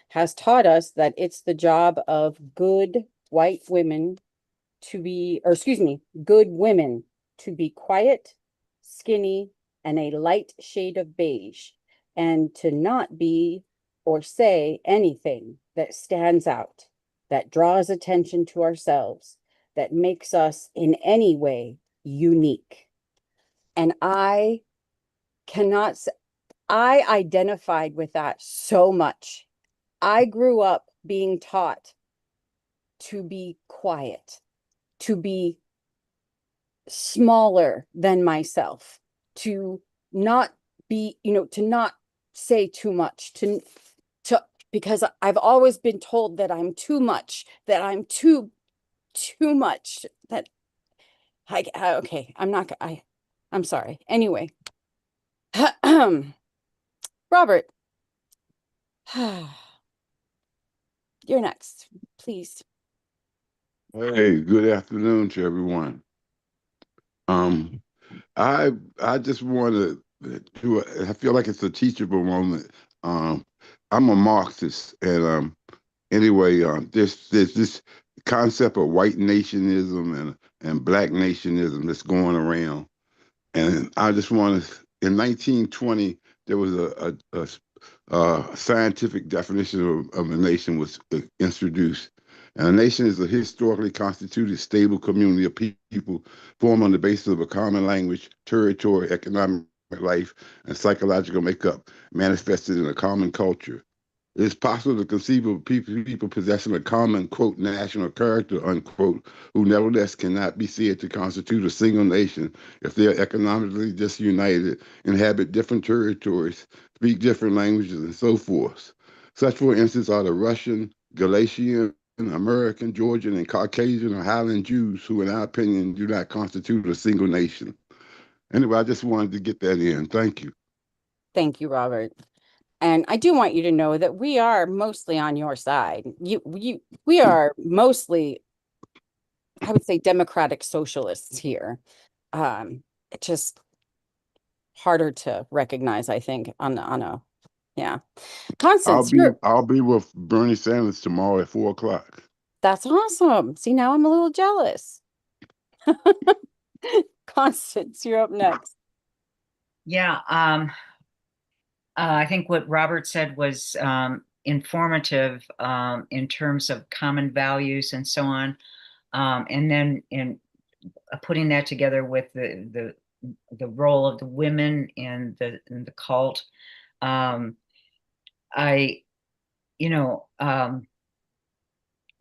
has taught us that it's the job of good women to be quiet, skinny, and a light shade of beige, and to not be or say anything that stands out, that draws attention to ourselves, that makes us in any way unique. And I identified with that so much. I grew up being taught to be quiet, to be smaller than myself, to not be, to not say too much, to because I've always been told that I'm too much, that I'm too much, that okay, I'm sorry. Anyway, Robert, you're next, please. Hey, good afternoon to everyone. I just want to I feel like it's a teachable moment. I'm a Marxist, and anyway, there's this concept of white nationism and black nationism that's going around, and I just want to. In 1920, there was a scientific definition of a nation was introduced. And a nation is a historically constituted, stable community of people formed on the basis of a common language, territory, economic life, and psychological makeup, manifested in a common culture. It is possible to conceive of people possessing a common, quote, national character, unquote, who nevertheless cannot be said to constitute a single nation if they are economically disunited, inhabit different territories, speak different languages, and so forth. Such, for instance, are the Russian, Galatian, American, Georgian, and Caucasian or Highland Jews, who, in our opinion, do not constitute a single nation. Anyway, I just wanted to get that in. Thank you. Thank you, Robert. And I do want you to know that we are mostly on your side. We are mostly, I would say, democratic socialists here. It's just harder to recognize, I think, on a yeah. Constance, I'll be with Bernie Sanders tomorrow at 4:00. That's awesome. See, now I'm a little jealous. Constance, you're up next. Yeah, I think what Robert said was informative in terms of common values and so on. And then in putting that together with the role of the women in the cult,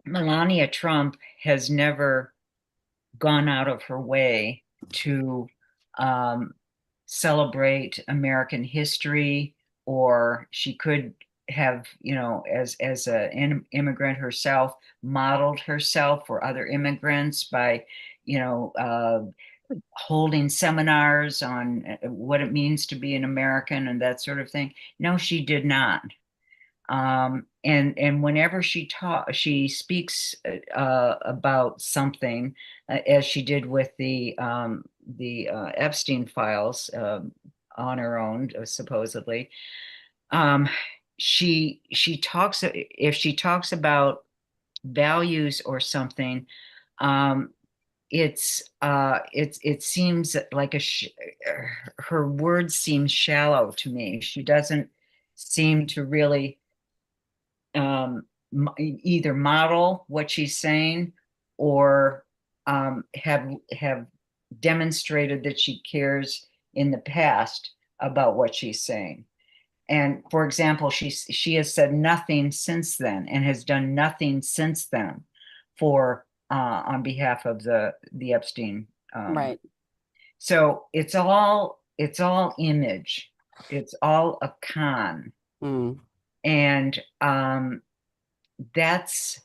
Melania Trump has never gone out of her way to celebrate American history, or she could have, as an immigrant herself, modeled herself for other immigrants by, holding seminars on what it means to be an American and that sort of thing. No, she did not. And whenever she speaks about something, as she did with the Epstein files on her own, supposedly. She talks, if she talks about values or something, it seems like her words seem shallow to me. She doesn't seem to really either model what she's saying or have demonstrated that she cares in the past about what she's saying. And for example, she has said nothing since then and has done nothing since then for on behalf of the Epstein. Right. So it's all image. It's all a con. And that's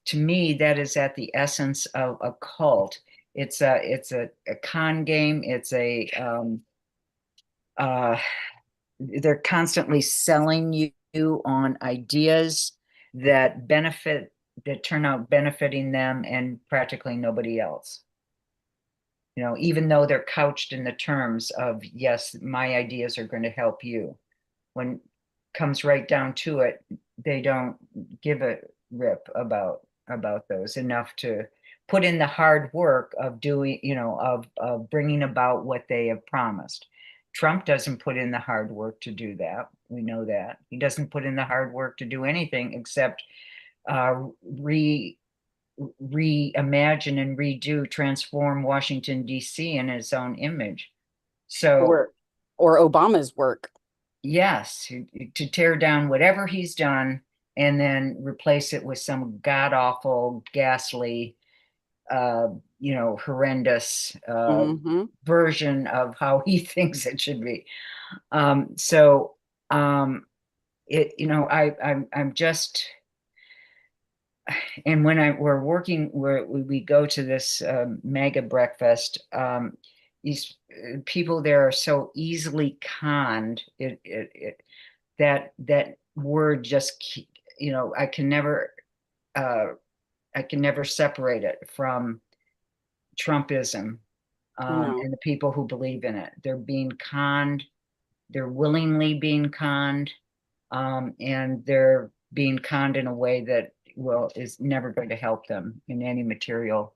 to me, that is at the essence of a cult. It's a con game. It's a they're constantly selling you on ideas that turn out benefiting them and practically nobody else. You know, even though they're couched in the terms of, yes, my ideas are going to help you. When it comes right down to it, they don't give a rip about those enough to put in the hard work of doing, you know, of bringing about what they have promised. Trump doesn't put in the hard work to do that. We know that. He doesn't put in the hard work to do anything except reimagine and redo, transform Washington, D.C. in his own image. So, or Obama's work. Yes, to tear down whatever he's done and then replace it with some god-awful, ghastly, you know, horrendous version of how he thinks it should be. It, you know, I'm just, and when we're working, where we go to this mega breakfast, these people there are so easily conned. That word just, you know, I can never separate it from Trumpism and the people who believe in it. They're being conned. They're willingly being conned, and they're being conned in a way that is never going to help them in any material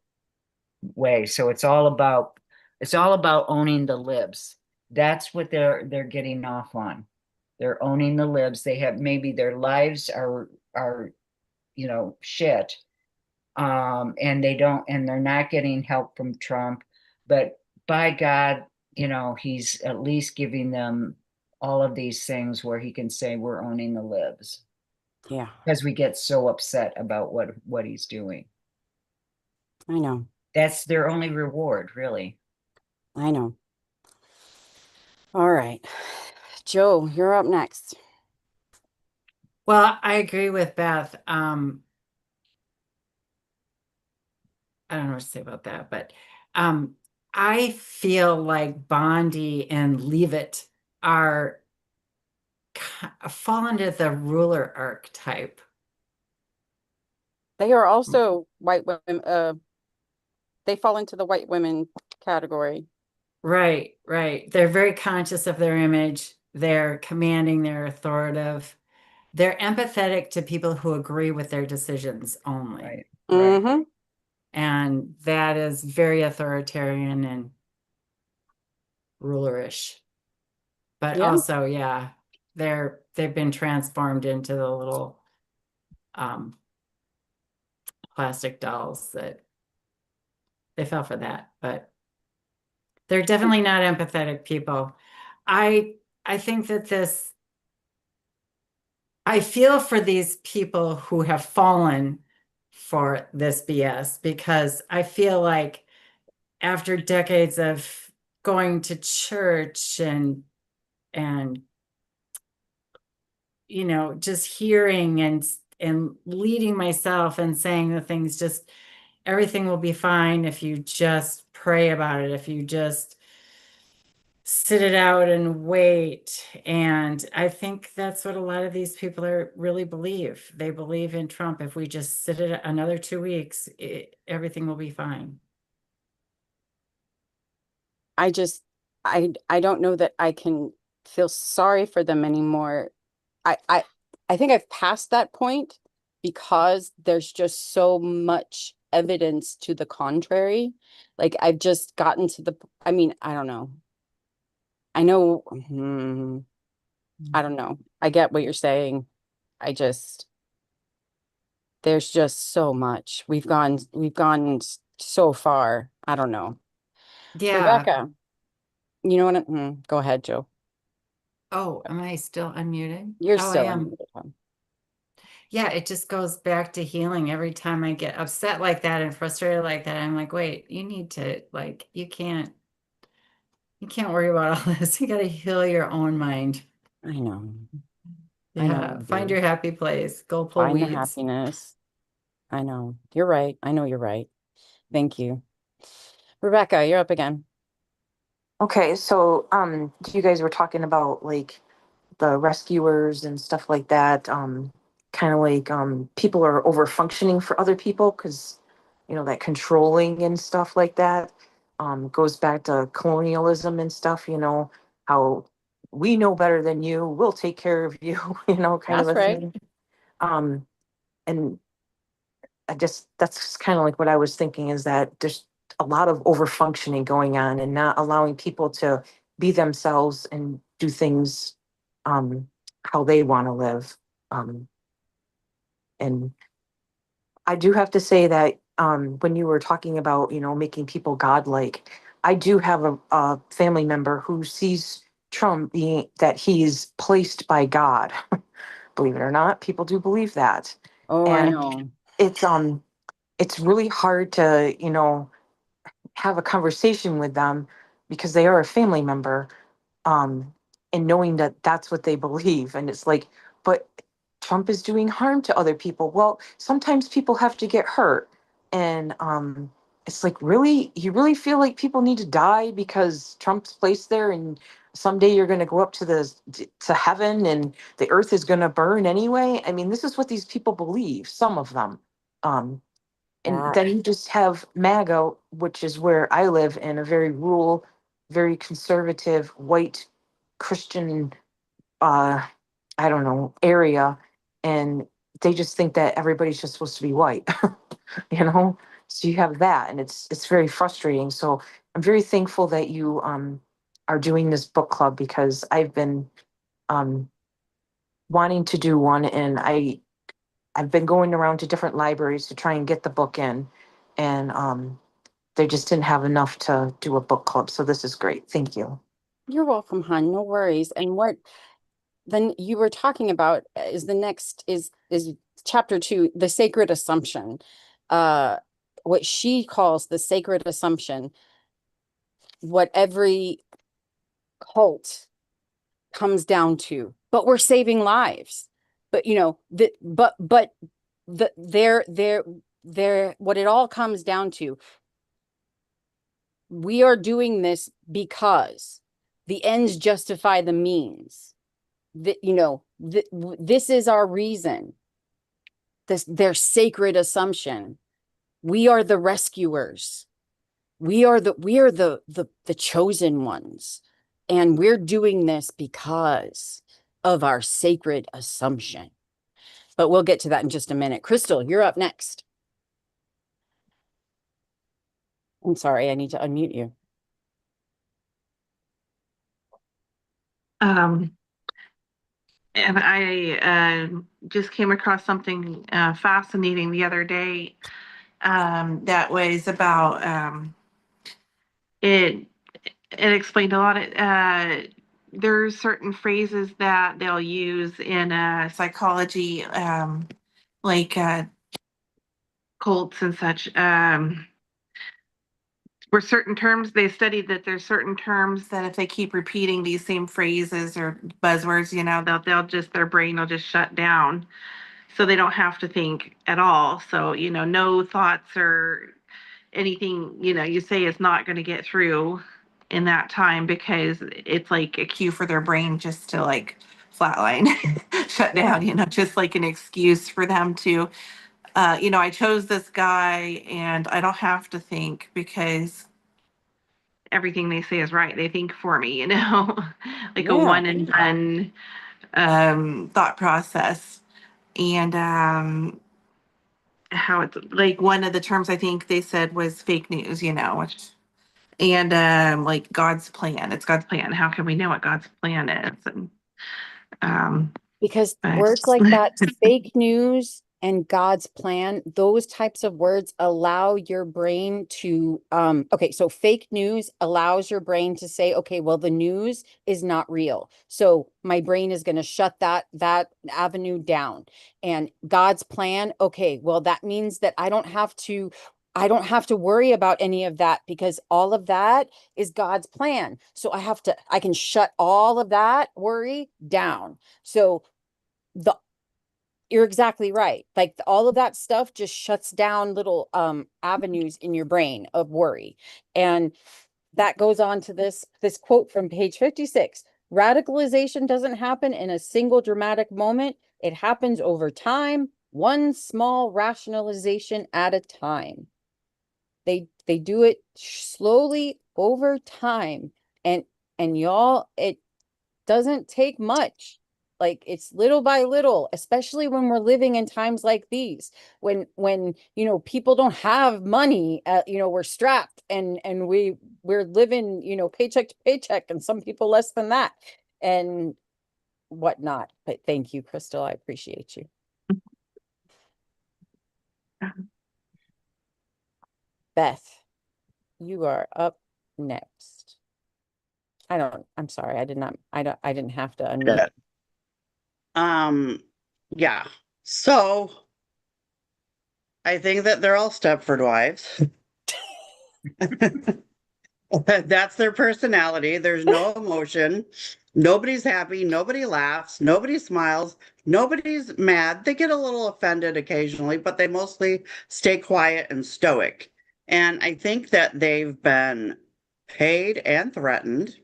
way. So it's all about owning the libs. That's what they're getting off on. They're owning the libs. They have, maybe their lives are you know, shit, and they're not getting help from Trump, but by God, you know, he's at least giving them all of these things where he can say we're owning the libs. Yeah, because we get so upset about what he's doing. I know. That's their only reward, really. I know. All right, Joe, you're up next. Well, I agree with Beth. I don't know what to say about that, but I feel like Bondi and Leave It are fall into the ruler archetype. They are also white women. They fall into the white women category. Right, right. They're very conscious of their image. They're commanding, they're authoritative. They're empathetic to people who agree with their decisions only. Right. Mm-hmm. And that is very authoritarian and rulerish. But also, yeah, they've been transformed into the little plastic dolls that they fell for that, but they're definitely not empathetic people. I think that I feel for these people who have fallen for this BS, because I feel like after decades of going to church and you know, just hearing and leading myself and saying the things, just everything will be fine if you just pray about it, if you just sit it out and wait. And I think that's what a lot of these people really believe. They believe in Trump. If we just sit it another 2 weeks, everything will be fine. I don't know that I can feel sorry for them anymore. I think I've passed that point, because there's just so much evidence to the contrary. Like I've just gotten to the, I mean, I don't know. I know, I don't know. I get what you're saying. I just, there's just so much. We've gone so far. I don't know. Yeah. Rebecca, you know what? Go ahead, Joe. Oh, am I still unmuted? You're Oh, I still am. Yeah, it just goes back to healing. Every time I get upset like that and frustrated like that, I'm like, wait, you need to, like, you can't worry about all this. You got to heal your own mind. I know. I know Yeah, you find do. your happy place. Go pull Find the weeds. happiness. I know. You're right. I know you're right. Thank you. Rebecca, you're up again. Okay, so you guys were talking about like the rescuers and stuff like that. Kind of like people are over functioning for other people because that controlling and stuff like that goes back to colonialism and stuff. How we know better than you, we'll take care of you. Kind of That's a right. thing. Um, and that's kind of like what I was thinking is that there's a lot of over functioning going on and not allowing people to be themselves and do things how they want to live. Um, and I do have to say that when you were talking about, making people godlike, I do have a family member who sees Trump being that he's placed by God. Believe it or not, people do believe that. Oh, I And know. it's really hard to, have a conversation with them because they are a family member, um, and knowing that that's what they believe. And it's like, but Trump is doing harm to other people. Well, sometimes people have to get hurt. And it's like, really, you really feel like people need to die because Trump's placed there and someday you're going to go up to heaven and the earth is going to burn anyway. I mean, this is what these people believe, some of them. Um, and then you just have MAGA, which is where I live in a very rural, very conservative, white Christian, uh, I don't know, area. And they just think that everybody's just supposed to be white, you know? So you have that, and it's very frustrating. So I'm very thankful that you are doing this book club because I've been um wanting to do one, and I've been going around to different libraries to try and get the book in, and they just didn't have enough to do a book club. So this is great. Thank you. You're welcome, hon. No worries. And what then you were talking about is the next is chapter 2, the sacred assumption. Uh, what she calls the sacred assumption, what every cult comes down to. But we're saving lives. But they're what it all comes down to. We are doing this because the ends justify the means. This is our reason. Their sacred assumption. We are the rescuers. We are the chosen ones. And we're doing this because of our sacred assumption. But we'll get to that in just a minute. Crystal, you're up next. I'm sorry, I need to unmute you. And I just came across something fascinating the other day that was about it. It explained a lot of there's certain phrases that they'll use in psychology, like cults and such. Were certain terms they studied that there's certain terms that if they keep repeating these same phrases or buzzwords, they'll just their brain will just shut down, so they don't have to think at all. So no thoughts or anything you say is not going to get through in that time because it's like a cue for their brain just to like flatline, shut down. Just like an excuse for them to I chose this guy and I don't have to think because everything they say is right. They think for me, like a one and done thought process. And how it's like one of the terms I think they said was fake news, and like God's plan. It's God's plan. How can we know what God's plan is? And Because but words like that, fake news and God's plan, those types of words allow your brain to, okay, so fake news allows your brain to say, okay, well, the news is not real. So my brain is going to shut that avenue down. And God's plan, okay, well, that means that I don't have to worry about any of that because all of that is God's plan. So I can shut all of that worry down. So you're exactly right. Like all of that stuff just shuts down little avenues in your brain of worry. And that goes on to this quote from page 56. Radicalization doesn't happen in a single dramatic moment. It happens over time, one small rationalization at a time. They do it slowly over time. And y'all, it doesn't take much. Like it's little by little, especially when we're living in times like these, when people don't have money, we're strapped and we're living, paycheck to paycheck, and some people less than that and whatnot. But thank you, Crystal. I appreciate you. Beth, you are up next. I'm sorry. I didn't have to unmute. Yeah. So I think that they're all Stepford wives. That's their personality. There's no emotion. Nobody's happy. Nobody laughs. Nobody smiles. Nobody's mad. They get a little offended occasionally, but they mostly stay quiet and stoic. And I think that they've been paid and threatened.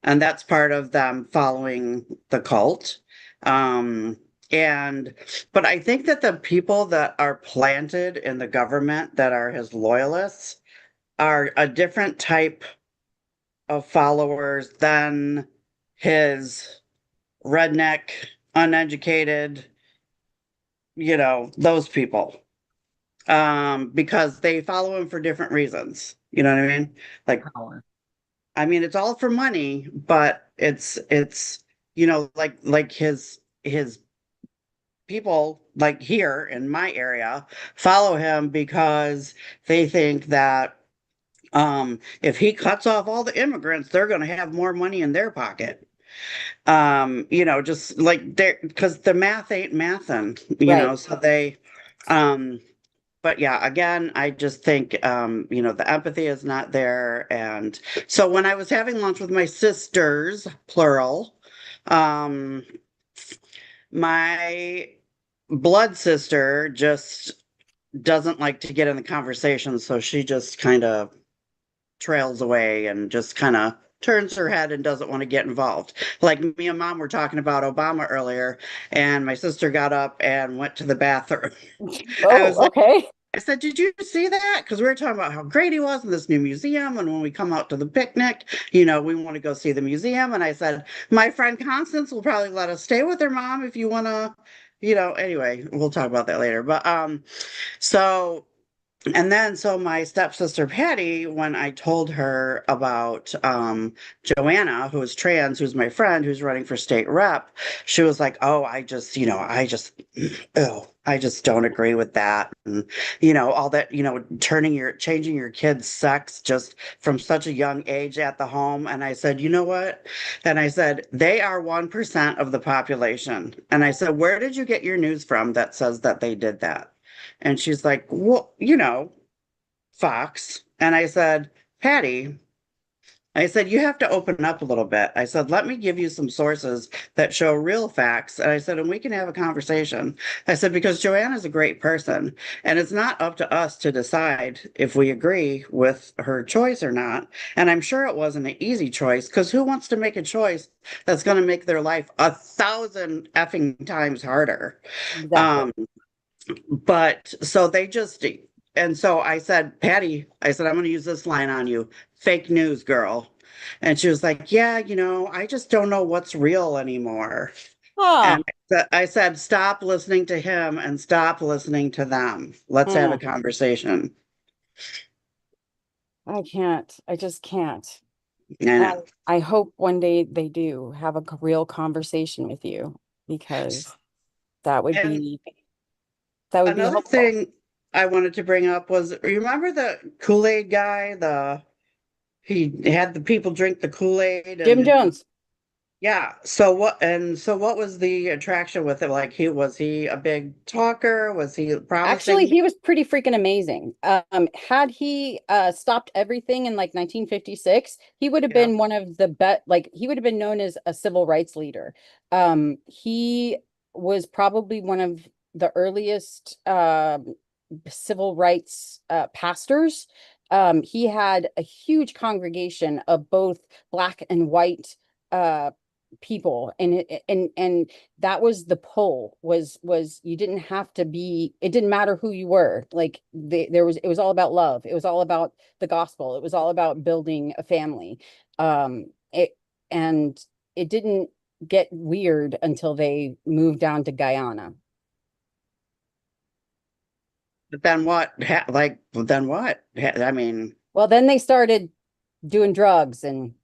And that's part of them following the cult. But I think that the people that are planted in the government that are his loyalists are a different type of followers than his redneck, uneducated, those people. Because they follow him for different reasons. You know what I mean? Like, I mean, it's all for money, but it's like his people like here in my area follow him because they think that if he cuts off all the immigrants, they're going to have more money in their pocket. Just like because the math ain't mathin', Right. so they but yeah, again, I just think the empathy is not there. And so when I was having lunch with my sisters, plural, um my blood sister just doesn't like to get in the conversation, so she just kind of trails away and just kind of turns her head and doesn't want to get involved. Like me and mom were talking about Obama earlier, and my sister got up and went to the bathroom. Oh, okay. I said, did you see that? Because we were talking about how great he was in this new museum. And when we come out to the picnic, we want to go see the museum. And I said, my friend Constance will probably let us stay with her mom if you want to, anyway, we'll talk about that later. But so and then, so my stepsister Patty, when I told her about Joanna, who is trans, who's my friend, who's running for state rep, she was like, "Oh, I just don't agree with that." And all that, changing your kid's sex just from such a young age at the home. And I said, you know what? And I said, they are 1% of the population. And I said, where did you get your news from that says that they did that? And she's like, well, Fox. And I said, Patty, I said, you have to open up a little bit. I said, let me give you some sources that show real facts. And I said, and we can have a conversation. I said, because Joanna's a great person, and it's not up to us to decide if we agree with her choice or not. And I'm sure it wasn't an easy choice, because who wants to make a choice that's going to make their life 1,000 effing times harder? Exactly. But so they just, and so I said, Patty, I said, I'm going to use this line on you, fake news girl. And she was like, yeah, I just don't know what's real anymore. Oh, And I said, stop listening to him and stop listening to them. Let's have a conversation. I can't. I just can't. I know. I hope one day they do have a real conversation with you, because that would And be that would be another helpful. thing I wanted to bring up was, remember the Kool-Aid guy? He had the people drink the Kool-Aid Jim and Jones. yeah. So what was the attraction with it? Like was he a big talker? Was he Actually, promising? he was pretty freaking amazing. Had he stopped everything in like 1956, he would have Yeah. been one of the he would have been known as a civil rights leader. He was probably one of the earliest civil rights pastors. He had a huge congregation of both black and white uh people, and that was the pull, was you didn't have to be, it didn't matter who you were, like it was all about love, it was all about the gospel, it was all about building a family. It and it didn't get weird until they moved down to Guyana. But then what? Then what? I mean, Well, then they started doing drugs and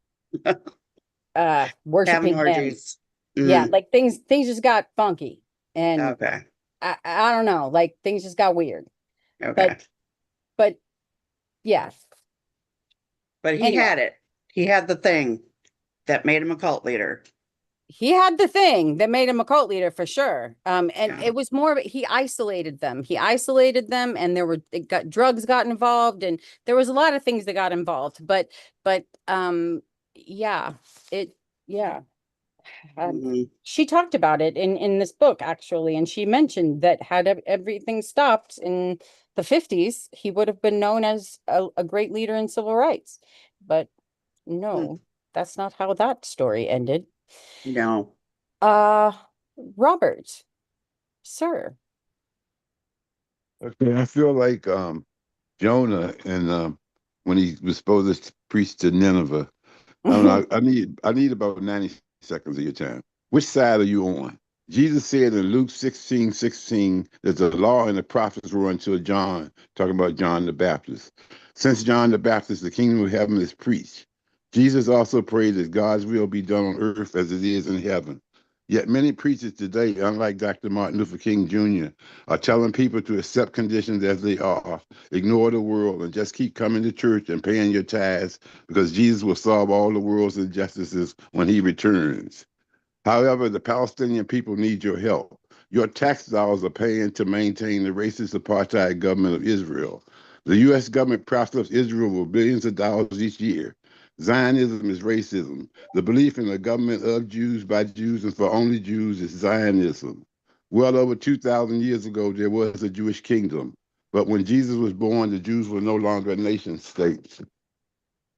having worshiping him. orgies. Yeah, Mm, like things just got funky, and okay. I don't know, like things just got weird. But Okay. but yeah. But he Anyway, had it. He had the thing that made him a cult leader. he had the thing that made him a cult leader for sure. And Yeah. it was more of he isolated them. He isolated them, and drugs got involved, and there was a lot of things that got involved. But yeah, it yeah. Mhm. She talked about it in this book, actually, and she mentioned that had everything stopped in the 50s, he would have been known as a great leader in civil rights. But Mm, no, that's not how that story ended. no. Uh, Robert, sir. Okay, I feel like Jonah and when he was supposed to preach to Nineveh. I don't know. I need about 90 seconds of your time. Which side are you on? Jesus said in Luke 16:16 that the law and the prophets were until John, talking about John the Baptist. Since John the Baptist, the kingdom of heaven is preached. Jesus also prayed that God's will be done on earth as it is in heaven. Yet many preachers today, unlike Dr. Martin Luther King Jr., are telling people to accept conditions as they are, ignore the world, and just keep coming to church and paying your tithes because Jesus will solve all the world's injustices when he returns. However, the Palestinian people need your help. Your tax dollars are paying to maintain the racist apartheid government of Israel. The U.S. government profits Israel with billions of dollars each year. Zionism is racism. The belief in a government of Jews, by Jews, and for only Jews is Zionism. Well over 2,000 years ago, there was a Jewish kingdom. But when Jesus was born, the Jews were no longer a nation state.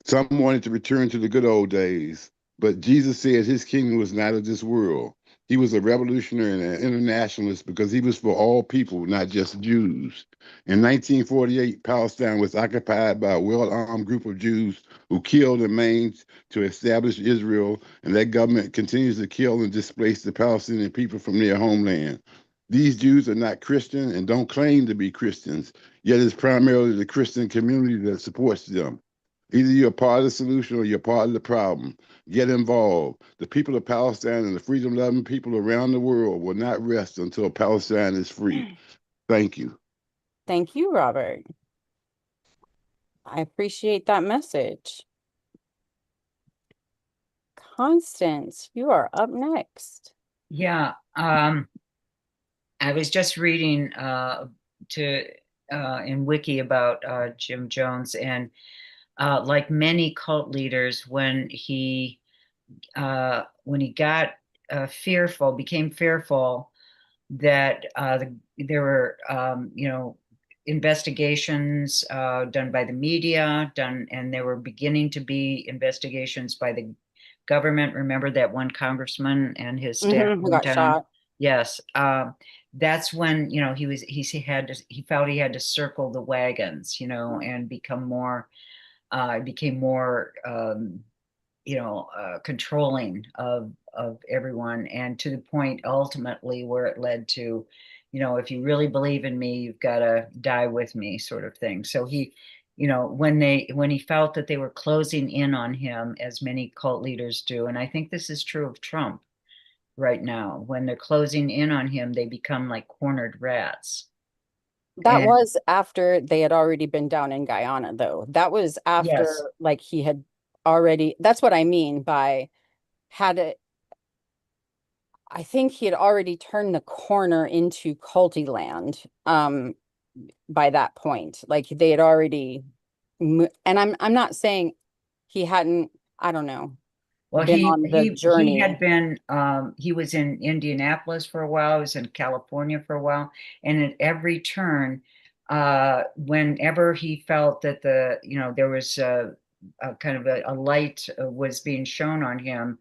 Some wanted to return to the good old days, but Jesus said his kingdom was not of this world. He was a revolutionary and an internationalist because he was for all people, not just Jews. In 1948, Palestine was occupied by a well-armed group of Jews who killed and maimed to establish Israel, and that government continues to kill and displace the Palestinian people from their homeland. These Jews are not Christian and don't claim to be Christians, yet it's primarily the Christian community that supports them. Either you're part of the solution or you're part of the problem. Get involved. The people of Palestine and the freedom loving people around the world will not rest until Palestine is free. Thank you. Thank you, Robert. I appreciate that message. Constance, you are up next. Yeah, I was just reading to in Wiki about Jim Jones, and like many cult leaders, when he got fearful, became fearful that there were investigations done by the media, and there were beginning to be investigations by the government. Remember that one congressman and his staff Who went got down? shot. Yes. That's when, he felt he had to circle the wagons, and become more, became more controlling of everyone, and to the point ultimately where it led to, if you really believe in me, you've got to die with me, sort of thing. So he, when he felt that they were closing in on him, as many cult leaders do, and I think this is true of Trump right now, when they're closing in on him, they become like cornered rats. That was after they had already been down in Guyana, though. That was after, Yes. like, he had already, that's what I mean by had it. I think he had already turned the corner into culty land by that point. Like they had already, and I'm not saying he hadn't, I don't know, Well, been he on the he he had journey. been he was in Indianapolis for a while, he was in California for a while, and at every turn, whenever he felt that there was a kind of a light was being shown on him,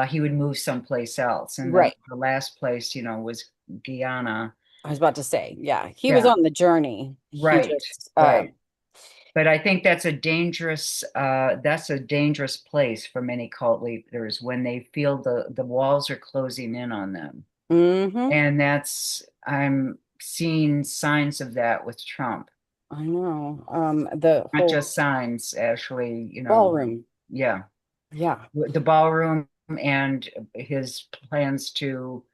he would move someplace else. And Right. the last place, was Guyana. I was about to say, yeah, he was Yeah. on the journey. He Right, just, right. But I think that's a dangerous place for many cult leaders when they feel the walls are closing in on them. mhm. And I'm seeing signs of that with Trump. I know. The Not whole just signs, actually, ballroom. yeah, Yeah. the ballroom and his plans to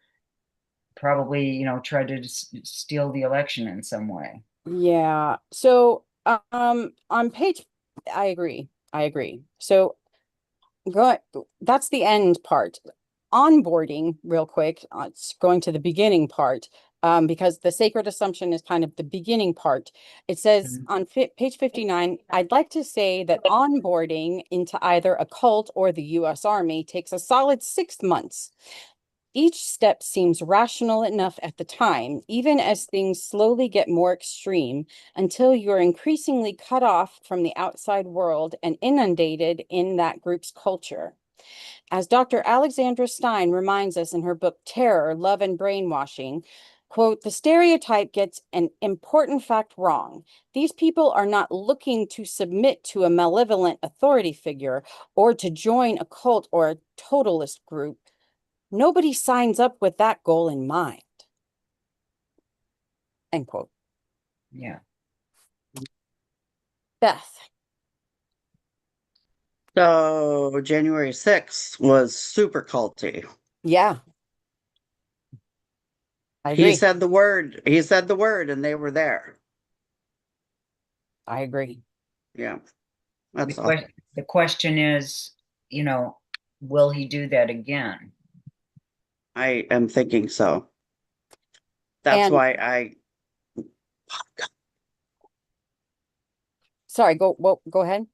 probably, try to steal the election in some way. Yeah. So, on page, I agree. I agree. So, go. That's the end part. Onboarding, real quick. It's going to the beginning part, because the sacred assumption is kind of the beginning part. It says on page 59, I'd like to say that onboarding into either a cult or the U.S. Army takes a solid 6 months. Each step seems rational enough at the time, even as things slowly get more extreme, until you're increasingly cut off from the outside world and inundated in that group's culture. As Dr. Alexandra Stein reminds us in her book, Terror, Love, and Brainwashing, quote, the stereotype gets an important fact wrong. These people are not looking to submit to a malevolent authority figure or to join a cult or a totalist group. Nobody signs up with that goal in mind. End quote. Yeah. Beth. So January 6th was super culty. Yeah. I He agree. said the word and they were there. I agree. Yeah. That's all. The question is, will he do that again? I am thinking so. That's And why sorry, go ahead.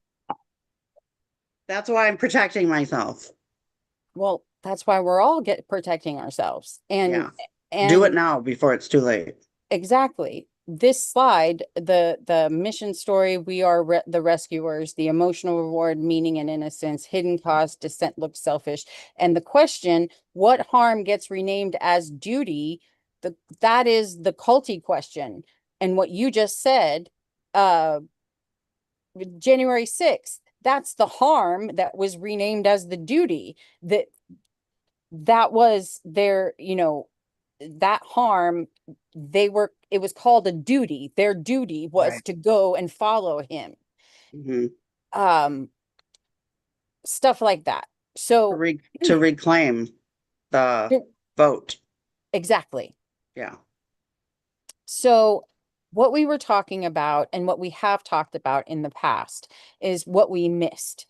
that's why I'm protecting myself. Well, that's why we're all protecting ourselves. And Yeah. and Do it now before it's too late. exactly. This slide, the mission story, we are the rescuers, the emotional reward, meaning and innocence, hidden cost, dissent looks selfish. And the question, what harm gets renamed as duty? That is the culty question. And what you just said, January 6th, that's the harm that was renamed as the duty. That was their, that harm, it was called a duty. Their duty was Right. to go and follow him. Mm-hmm. Stuff like that. So To reclaim the vote. exactly. Yeah. So what we were talking about and what we have talked about in the past is what we missed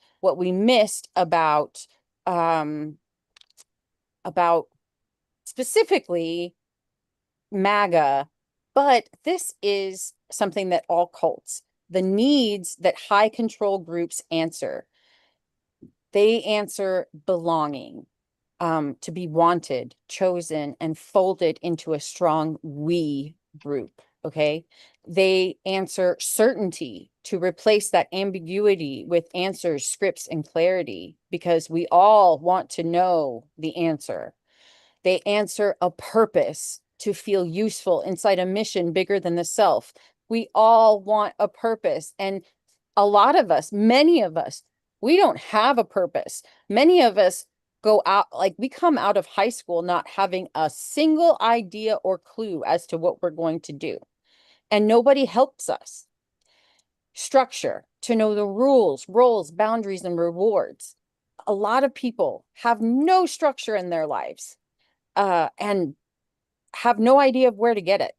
about specifically MAGA, but this is something that all cults, the needs that high control groups answer. They answer belonging, to be wanted, chosen, and folded into a strong we group. Okay. They answer certainty to replace that ambiguity with answers, scripts, and clarity, because we all want to know the answer. They answer a purpose to feel useful inside a mission bigger than the self. We all want a purpose. And a lot of us, many of us, We don't have a purpose. Many of us go out, like we come out of high school not having a single idea or clue as to what we're going to do. And nobody helps us. Structure, to know the rules, roles, boundaries, and rewards. A lot of people have no structure in their lives and have no idea of where to get it.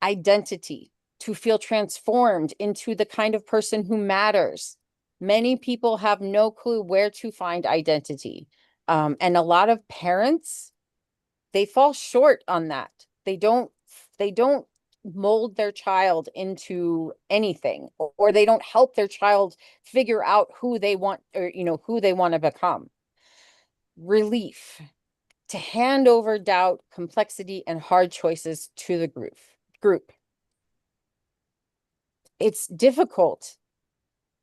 Identity, to feel transformed into the kind of person who matters. Many people have no clue where to find identity. And a lot of parents, they fall short on that. They don't mold their child into anything, or they don't help their child figure out who they want, or who they want to become. Relief, to hand over doubt, complexity, and hard choices to the group. It's difficult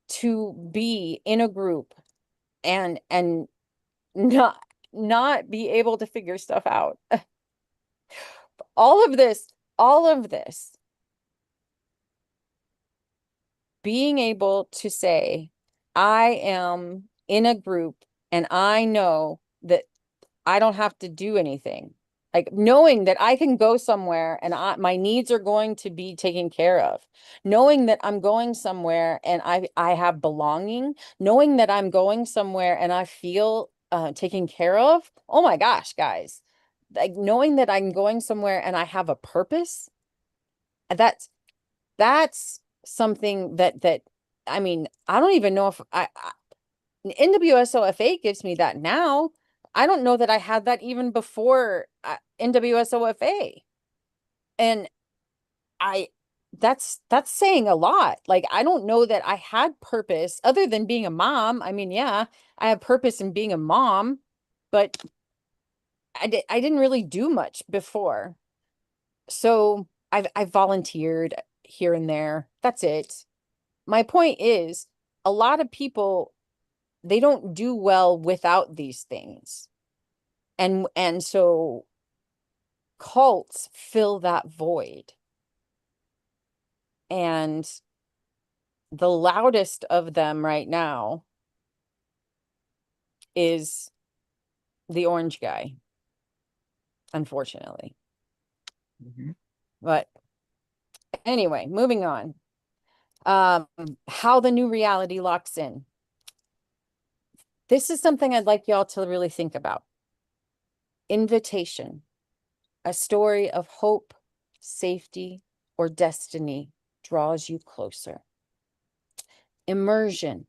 to be in a group and not be able to figure stuff out. all of this being able to say, I am in a group and I know that I don't have to do anything. Like knowing that I can go somewhere and my needs are going to be taken care of. Knowing that I'm going somewhere and I have belonging. Knowing that I'm going somewhere and I feel taken care of. Oh my gosh, guys. Like knowing that I'm going somewhere and I have a purpose. That's something that I mean, I don't even know if NWSOFA gives me that now. I don't know that I had that even before NWSOFA. And that's saying a lot. Like, I don't know that I had purpose other than being a mom. I mean, yeah, I have purpose in being a mom, but I didn't really do much before. So I've volunteered here and there. That's it. My point is, a lot of people, they don't do well without these things. And so cults fill that void. And the loudest of them right now is the orange guy, unfortunately. But anyway, moving on. How the new reality locks in. This is something I'd like y'all to really think about. Invitation, a story of hope, safety, or destiny draws you closer. Immersion,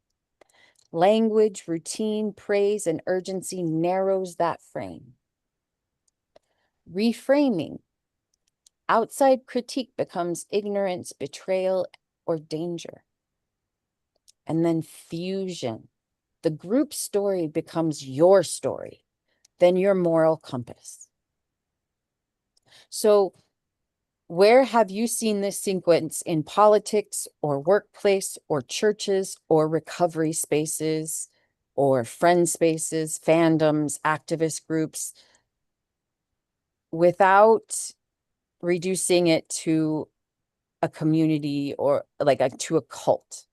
language, routine, praise, and urgency narrows that frame. Reframing, outside critique becomes ignorance, betrayal, or danger. And then fusion, the group story becomes your story, then your moral compass. So where have you seen this sequence in politics or workplace or churches or recovery spaces or friend spaces, fandoms, activist groups, without reducing it to a community or to a cult?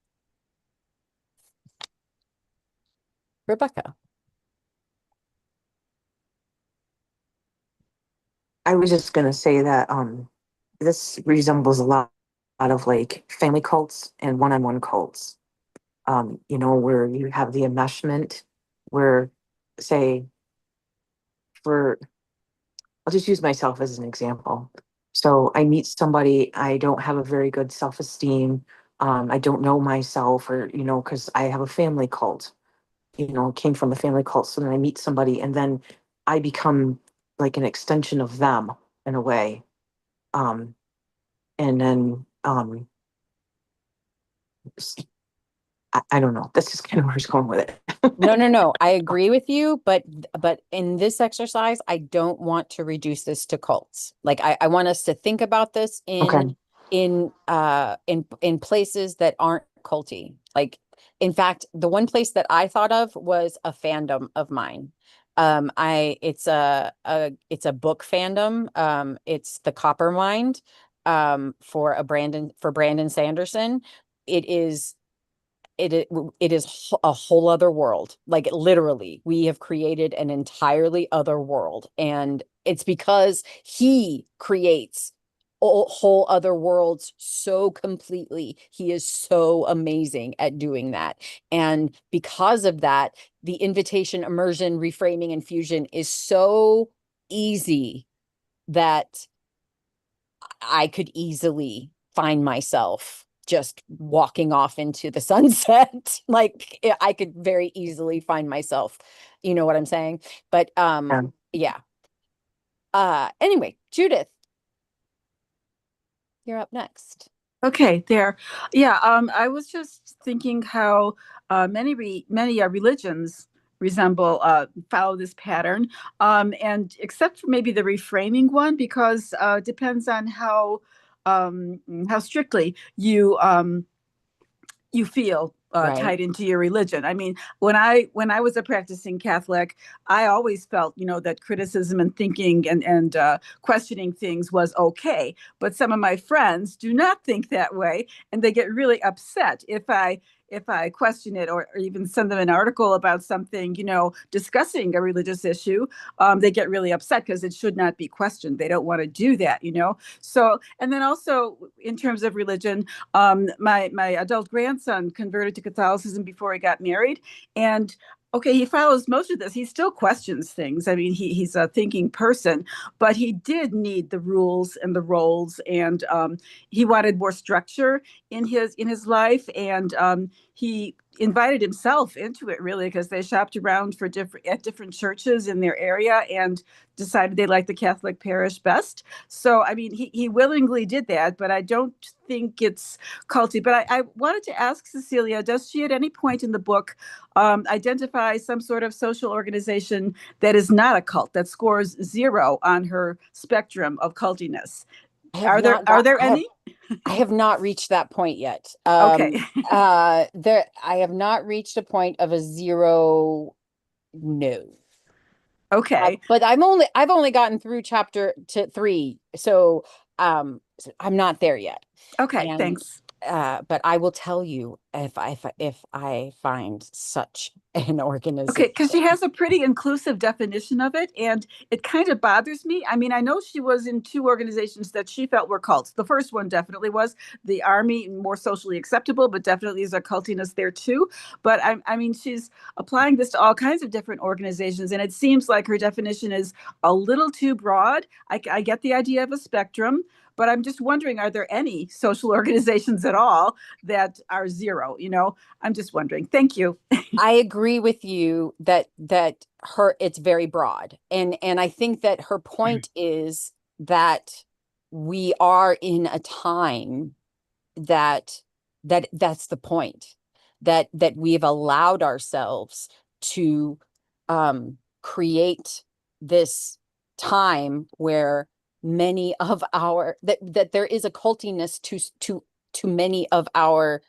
Rebecca. I was just gonna say that this resembles a lot of like family cults and one-on-one cults. Where you have the enmeshment, where, say, for I'll just use myself as an example. So I meet somebody, I don't have a very good self-esteem. I don't know myself, or because I have a family cult. Came from a family cult. So then I meet somebody, and then I become like an extension of them in a way. And then I don't know. That's just kind of where I was going with it. No. I agree with you, but in this exercise, I don't want to reduce this to cults. Like I want us to think about this in places that aren't culty. Like, in fact, the one place that I thought of was a fandom of mine. It's a book fandom. It's the Coppermind, for Brandon Sanderson. It is it is a whole other world. Like literally, we have created an entirely other world, and it's because he creates whole other worlds so completely. He is so amazing at doing that. And because of that, the invitation, immersion, reframing, and fusion is so easy that I could easily find myself just walking off into the sunset. Like I could very easily find myself, you know what I'm saying? But yeah. Anyway, Judith, you're up next. Okay, there. Yeah, I was just thinking how many religions resemble follow this pattern, and except for maybe the reframing one, because it depends on how strictly you feel Right. tied into your religion. I mean, when I was a practicing Catholic, I always felt, that criticism and thinking and questioning things was okay. But some of my friends do not think that way, and they get really upset if I question it, or even send them an article about something, discussing a religious issue. They get really upset because it should not be questioned. They don't want to do that. So, and then also in terms of religion, my adult grandson converted to Catholicism before he got married, and okay, he follows most of this. He still questions things. I mean, he's a thinking person, but he did need the rules and the roles, and he wanted more structure in his life, and he invited himself into it, really, because they shopped around for different churches in their area and decided they liked the Catholic parish best. So, I mean, he willingly did that, but I don't think it's culty. But I wanted to ask Cecilia, does she at any point in the book identify some sort of social organization that is not a cult, that scores 0 on her spectrum of cultiness? Are there any? I have not reached that point yet. Okay. I have not reached a point of a 0. No. Okay. But I've only gotten through chapter 3, so I'm not there yet. Okay, And thanks. but I will tell you if I find such an organization. Okay, because she has a pretty inclusive definition of it, and it kind of bothers me. I mean, I know she was in 2 organizations that she felt were cults. The first one definitely was the Army, more socially acceptable, but definitely is a cultiness there too. But I mean, she's applying this to all kinds of different organizations, and it seems like her definition is a little too broad. I get the idea of a spectrum, but I'm just wondering, are there any social organizations at all that are 0? I'm just wondering. Thank you. I agree with you that it's very broad. And I think that her point is that we are in a time that's the point, that we've allowed ourselves to create this time where many of our that there is a cultiness to many of our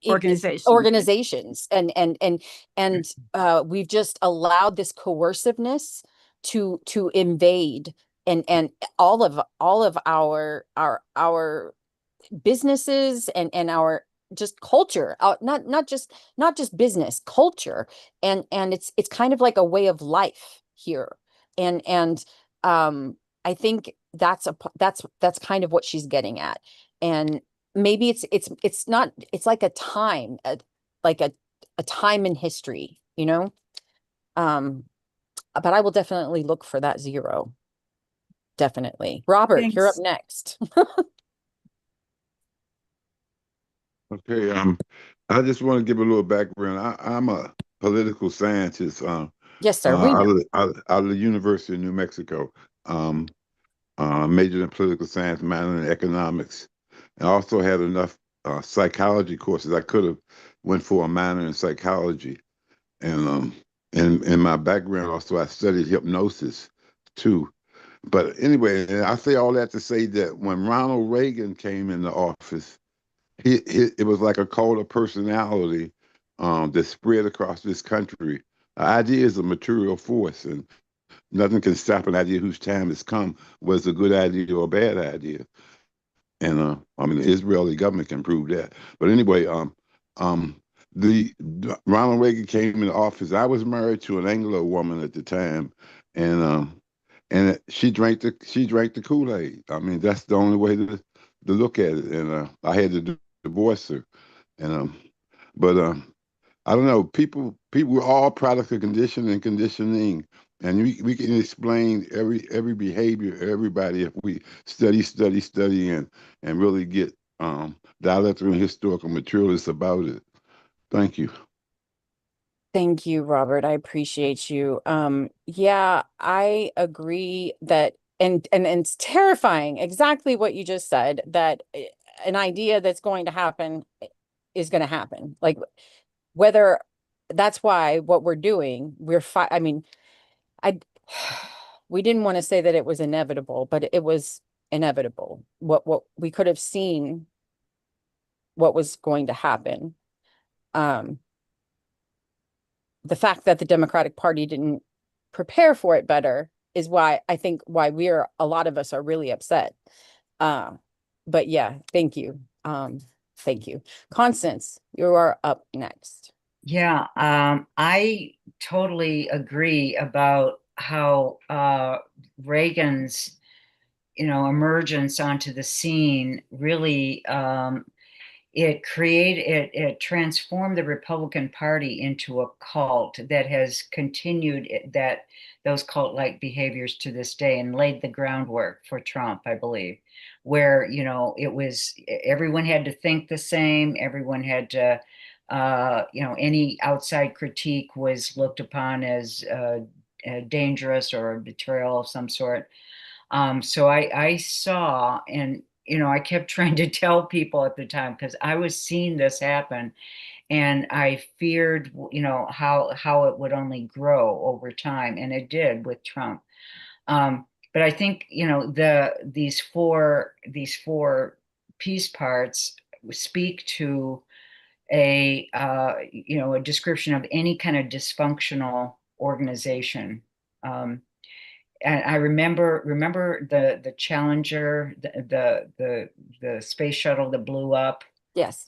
organizations, and we've just allowed this coerciveness to invade and all of our businesses and our just culture, not just business culture, and it's kind of like a way of life here, and I think that's kind of what she's getting at. And maybe it's not, it's like a time, like a time in history, but I will definitely look for that 0. Definitely. Robert, Thanks. You're up next. Okay, I just want to give a little background. I'm a political scientist. Yes, sir. We know. Out of the University of New Mexico. Majored in political science, minored in economics. I also had enough psychology courses. I could have went for a minor in psychology, and in my background also I studied hypnosis too. But anyway, I say all that to say that when Ronald Reagan came into office, it was like a cult of personality that spread across this country. Idea is a material force, and nothing can stop an idea whose time has come, whether it's a good idea or a bad idea. And I mean, the Israeli government can prove that. But anyway, the Ronald Reagan came into office. I was married to an Anglo woman at the time, and she drank the Kool-Aid. I mean, that's the only way to look at it. And I had to divorce her. And but I don't know. People are all product of conditioning and conditioning, and we can explain every behavior of everybody if we study, and really get dialectical and historical materialists about it. Thank you. Thank you, Robert. I appreciate you. Yeah, I agree that, and it's terrifying, exactly what you just said, that an idea that's going to happen is going to happen. Like, whether that's why what we're doing, I mean, I we didn't want to say that it was inevitable, but it was inevitable. What we could have seen what was going to happen. The fact that the Democratic Party didn't prepare for it better is why I think why a lot of us are really upset. But yeah, thank you. Thank you. Constance, you are up next. Yeah, I totally agree about how Reagan's, emergence onto the scene really it transformed the Republican Party into a cult that has continued those cult-like behaviors to this day and laid the groundwork for Trump, I believe, where it was everyone had to think the same, everyone had to any outside critique was looked upon as dangerous or a betrayal of some sort. So I saw, and I kept trying to tell people at the time because I was seeing this happen, and I feared, how it would only grow over time, and it did with Trump. But I think these four piece parts speak to a description of any kind of dysfunctional organization. And I remember the Challenger, the space shuttle that blew up. Yes.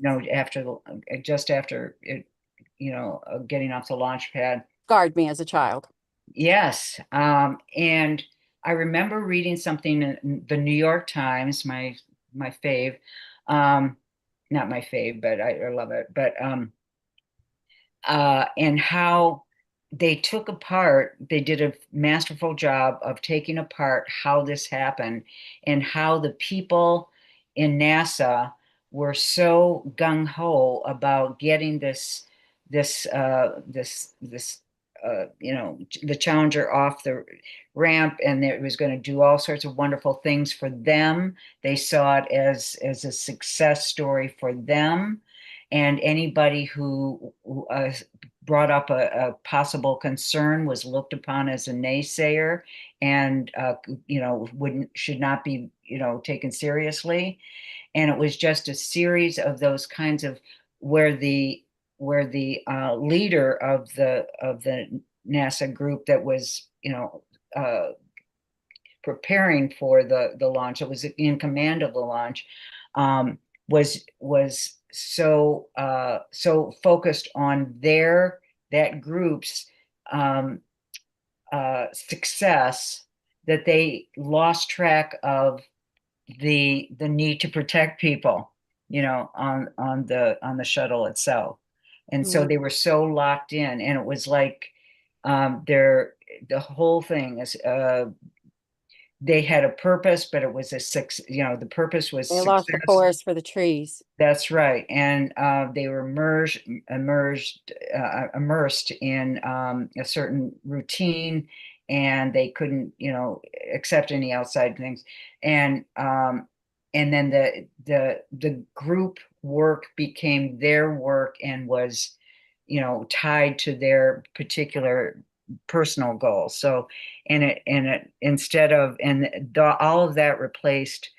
Just after it, getting off the launch pad. Scarred me as a child. Yes, and I remember reading something in the New York Times, my fave, not my fave, but I love it, but and how they did a masterful job of taking apart how this happened and how the people in NASA were so gung-ho about getting the Challenger off the ramp, and it was going to do all sorts of wonderful things for them. They saw it as a success story for them, and anybody who brought up a possible concern was looked upon as a naysayer, and should not be taken seriously. And it was just a series of those kinds of where the leader of the NASA group that was preparing for the launch, it was in command of the launch, was so focused on that group's success that they lost track of the need to protect people, on the shuttle itself. And so they were so locked in, and it was like the whole thing is they had a purpose, but it was the purpose was They success. lost the forest for the trees. That's right. And they were immersed in a certain routine, and they couldn't, accept any outside things. And then the group work became their work and was, tied to their particular personal goals. So, instead of, all of that replaced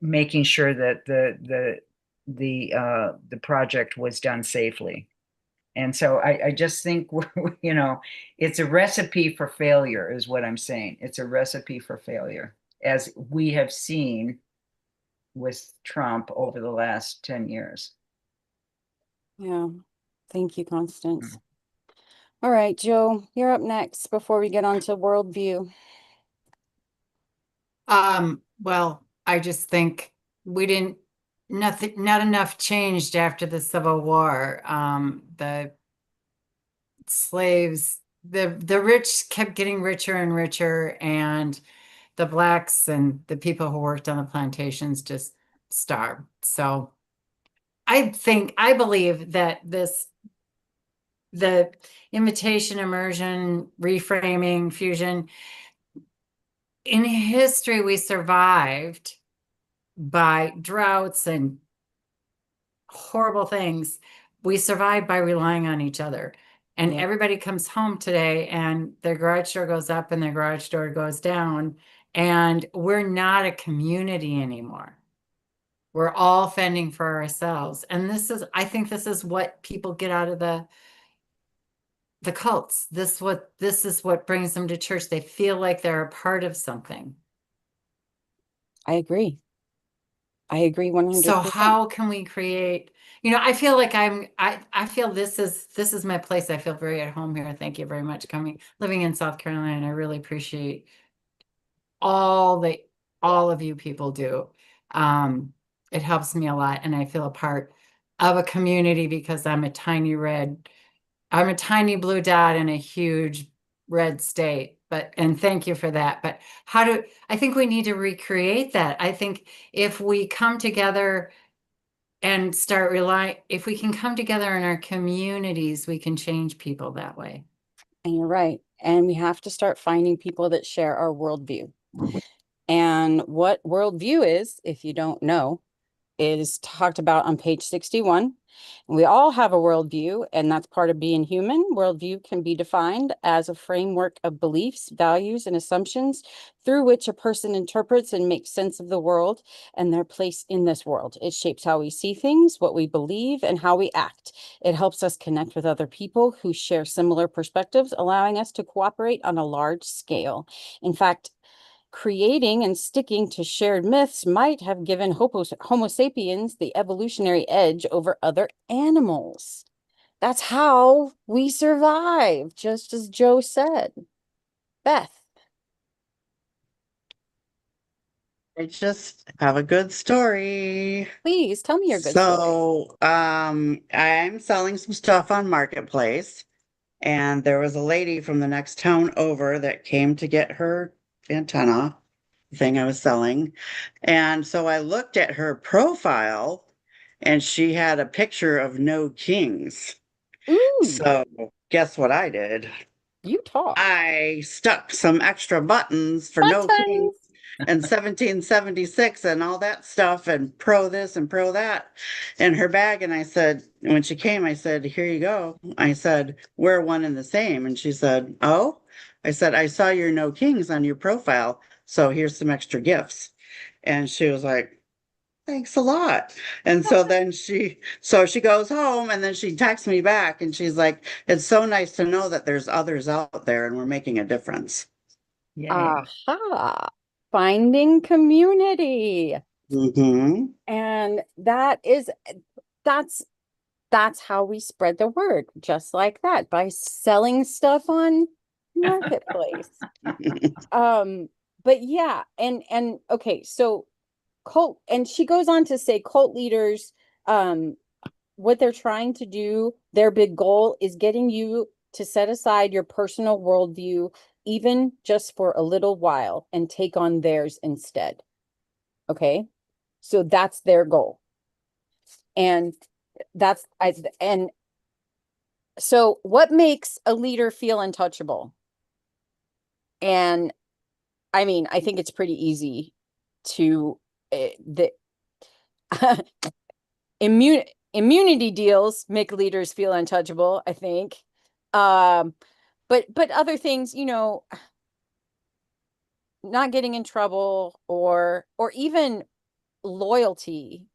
making sure that the project was done safely. And so I just think, it's a recipe for failure is what I'm saying. It's a recipe for failure, as we have seen with Trump over the last 10 years. Yeah. Thank you, Constance. All right, Joe, you're up next before we get on to worldview. Well, I just think not enough changed after the Civil War. The slaves, the rich kept getting richer and richer, and the blacks and the people who worked on the plantations just starved. So I believe that the imitation, immersion, reframing, fusion, in history, we survived by droughts and horrible things. We survived by relying on each other. And Yeah. everybody comes home today and their garage door goes up and their garage door goes down. And we're not a community anymore. We're all fending for ourselves. And I think this is what people get out of the cults. This is what brings them to church. They feel like they're a part of something. I agree. I agree 100%. So how can we create, I feel like I feel this is my place. I feel very at home here. Thank you very much living in South Carolina. I really appreciate all of you people do. It helps me a lot, and I feel a part of a community because I'm a tiny blue dot in a huge red state. And thank you for that. But I think we need to recreate that. I think if we come together and if we can come together in our communities, we can change people that way. And you're right. And we have to start finding people that share our worldview. And what worldview is, if you don't know, is talked about on page 61. We all have a worldview, and that's part of being human. Worldview can be defined as a framework of beliefs, values, and assumptions through which a person interprets and makes sense of the world and their place in this world. It shapes how we see things, what we believe, and how we act. It helps us connect with other people who share similar perspectives, allowing us to cooperate on a large scale. In fact, creating and sticking to shared myths might have given Homo sapiens the evolutionary edge over other animals. That's how we survive, just as Joe said. Beth. I just have a good story. Please tell me your good story. So, I'm selling some stuff on Marketplace, and there was a lady from the next town over that came to get her antenna thing I was selling. And so I looked at her profile, and she had a picture of no kings. Ooh, So, guess what I did? you talk. I stuck some extra buttons for no kings and 1776 and all that stuff and pro this and pro that in her bag. And I said, when she came, I said, here you go. I said, we're one and the same. And she said, oh, I said, I saw your no kings on your profile. So here's some extra gifts. And she was like, thanks a lot. And so then she goes home and then she texts me back and she's like, it's so nice to know that there's others out there and we're making a difference. Yay. Aha. Finding community. Mm-hmm. And that's how we spread the word, just like that, by selling stuff on Marketplace. But yeah, and okay, so cult, and she goes on to say cult leaders, what they're trying to do, their big goal is getting you to set aside your personal worldview, even just for a little while, and take on theirs instead. Okay, so that's their goal. And so what makes a leader feel untouchable? And I mean, I think it's pretty easy to the immunity deals make leaders feel untouchable, I think. But other things, not getting in trouble or even loyalty,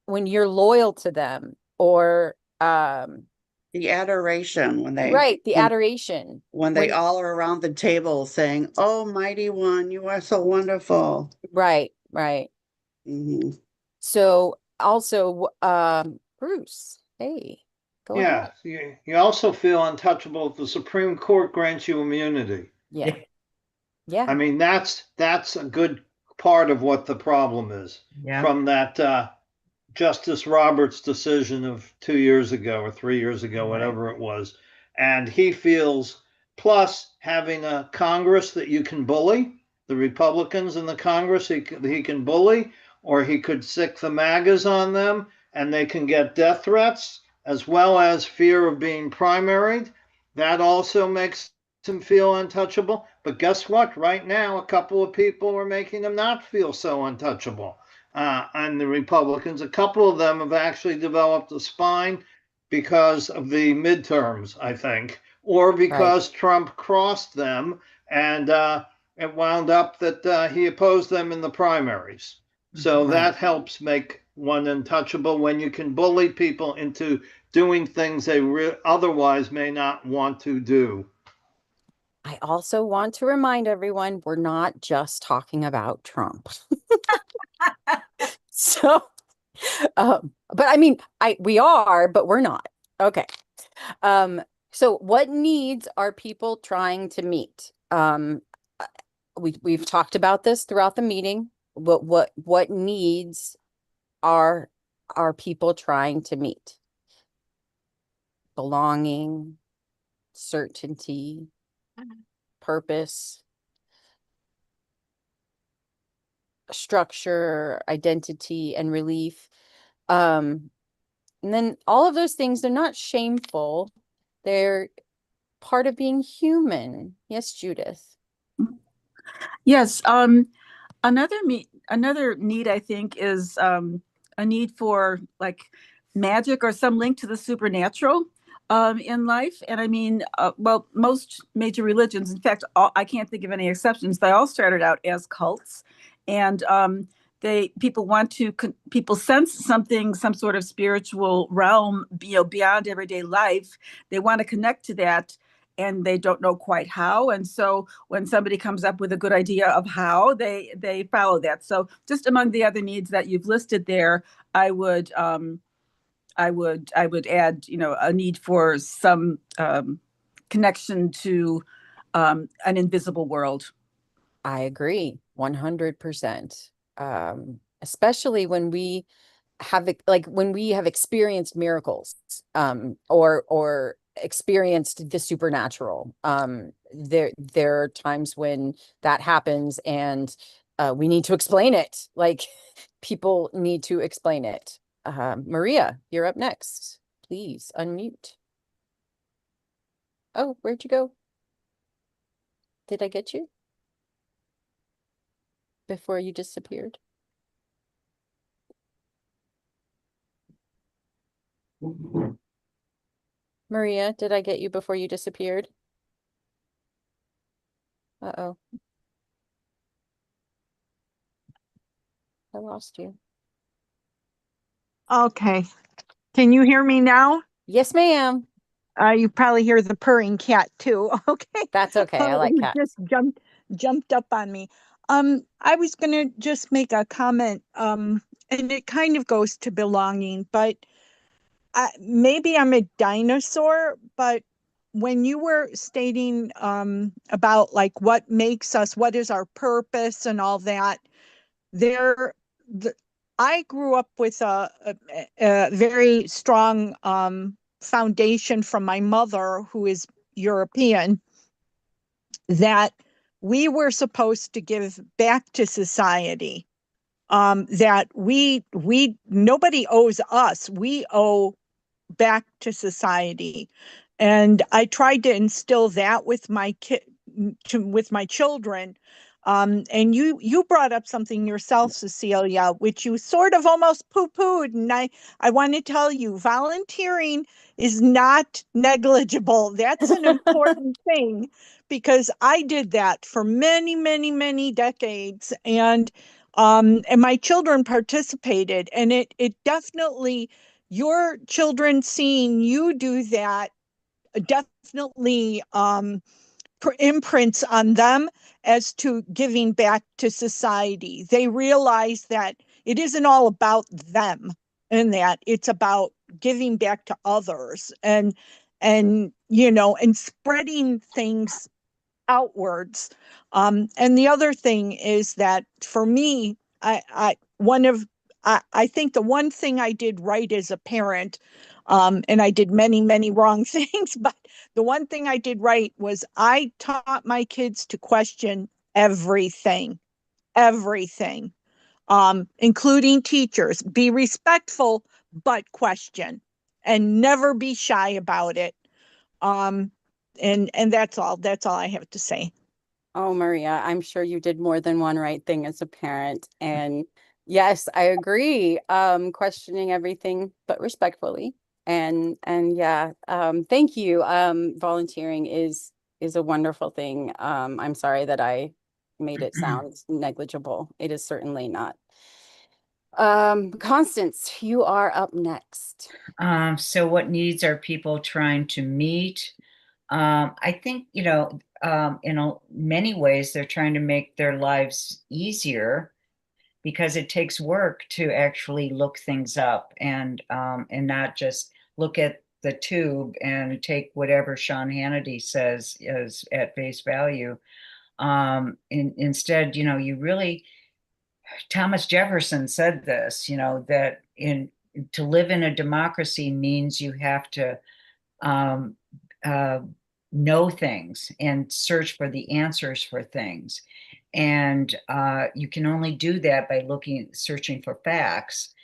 when you're loyal to them, or The adoration the adoration when they all are around the table saying, oh, mighty one, you are so wonderful. Right. Mm-hmm. So also, Bruce, hey. Go ahead. You also feel untouchable if the Supreme Court grants you immunity. Yeah. Yeah. I mean, that's a good part of what the problem is from that Justice Roberts decision of 2 years ago or 3 years ago, whatever it was. And he feels, plus having a Congress that you can bully, the Republicans in the Congress, he can bully, or he could sick the MAGAs on them and they can get death threats as well as fear of being primaried. That also makes him feel untouchable. But guess what? Right now, a couple of people are making him not feel so untouchable. And the Republicans, a couple of them have actually developed a spine because of the midterms, I think, or because Trump crossed them and it wound up that he opposed them in the primaries. So that helps make one untouchable when you can bully people into doing things they otherwise may not want to do. I also want to remind everyone, we're not just talking about Trump. So, but I mean, we are, but we're not. Okay. So what needs are people trying to meet? We've talked about this throughout the meeting. What needs are people trying to meet? Belonging, certainty, purpose, structure, identity, and relief. And then all of those things, they're not shameful. They're part of being human. Yes, Judith. Yes. Another need, I think, is a need for like magic or some link to the supernatural in life. And I mean, well, most major religions, in fact, I can't think of any exceptions. They all started out as cults, and people sense something, some sort of spiritual realm, beyond everyday life. They want to connect to that, and they don't know quite how. And so when somebody comes up with a good idea of how, they follow that. So just among the other needs that you've listed there, I would add, a need for some connection to an invisible world. I agree 100%. Especially when we have experienced miracles, or experienced the supernatural. There are times when that happens, and we need to explain it. Like, people need to explain it. Maria, you're up next. Please unmute. Oh, where'd you go? Did I get you before you disappeared? Maria, did I get you before you disappeared? Uh-oh. I lost you. Okay. Can you hear me now? Yes, ma'am. You probably hear the purring cat too. Okay. That's okay. I like cats. Just jumped up on me. I was gonna just make a comment, and it kind of goes to belonging, but maybe I'm a dinosaur, but when you were stating about like what makes us, what is our purpose and all that, I grew up with a very strong foundation from my mother, who is European, that we were supposed to give back to society. That nobody owes us, we owe back to society. And I tried to instill that with my children. And you brought up something yourself, Cecilia, which you sort of almost poo-pooed. And I want to tell you, volunteering is not negligible. That's an important thing, because I did that for many, many, many decades. And my children participated, and it definitely, your children seeing you do that definitely imprints on them as to giving back to society. They realize that it isn't all about them, and that it's about giving back to others and you know, and spreading things outwards. And the other thing is that for me, I think the one thing I did right as a parent, and I did many, many wrong things, but the one thing I did right was I taught my kids to question everything, everything, including teachers. Be respectful, but question, and never be shy about it. Um, and that's all. That's all I have to say. Oh, Maria, I'm sure you did more than one right thing as a parent. And yes, I agree. Questioning everything, but respectfully. And yeah, thank you. Volunteering is a wonderful thing. I'm sorry that I made it sound negligible. It is certainly not. Constance, you are up next. So what needs are people trying to meet? I think, you know, many ways they're trying to make their lives easier because it takes work to actually look things up and not just look at the tube and take whatever Sean Hannity says as at face value. Instead, you know, you really, Thomas Jefferson said this, you know, that to live in a democracy means you have to um, uh, know things and search for the answers for things. And you can only do that by searching for facts.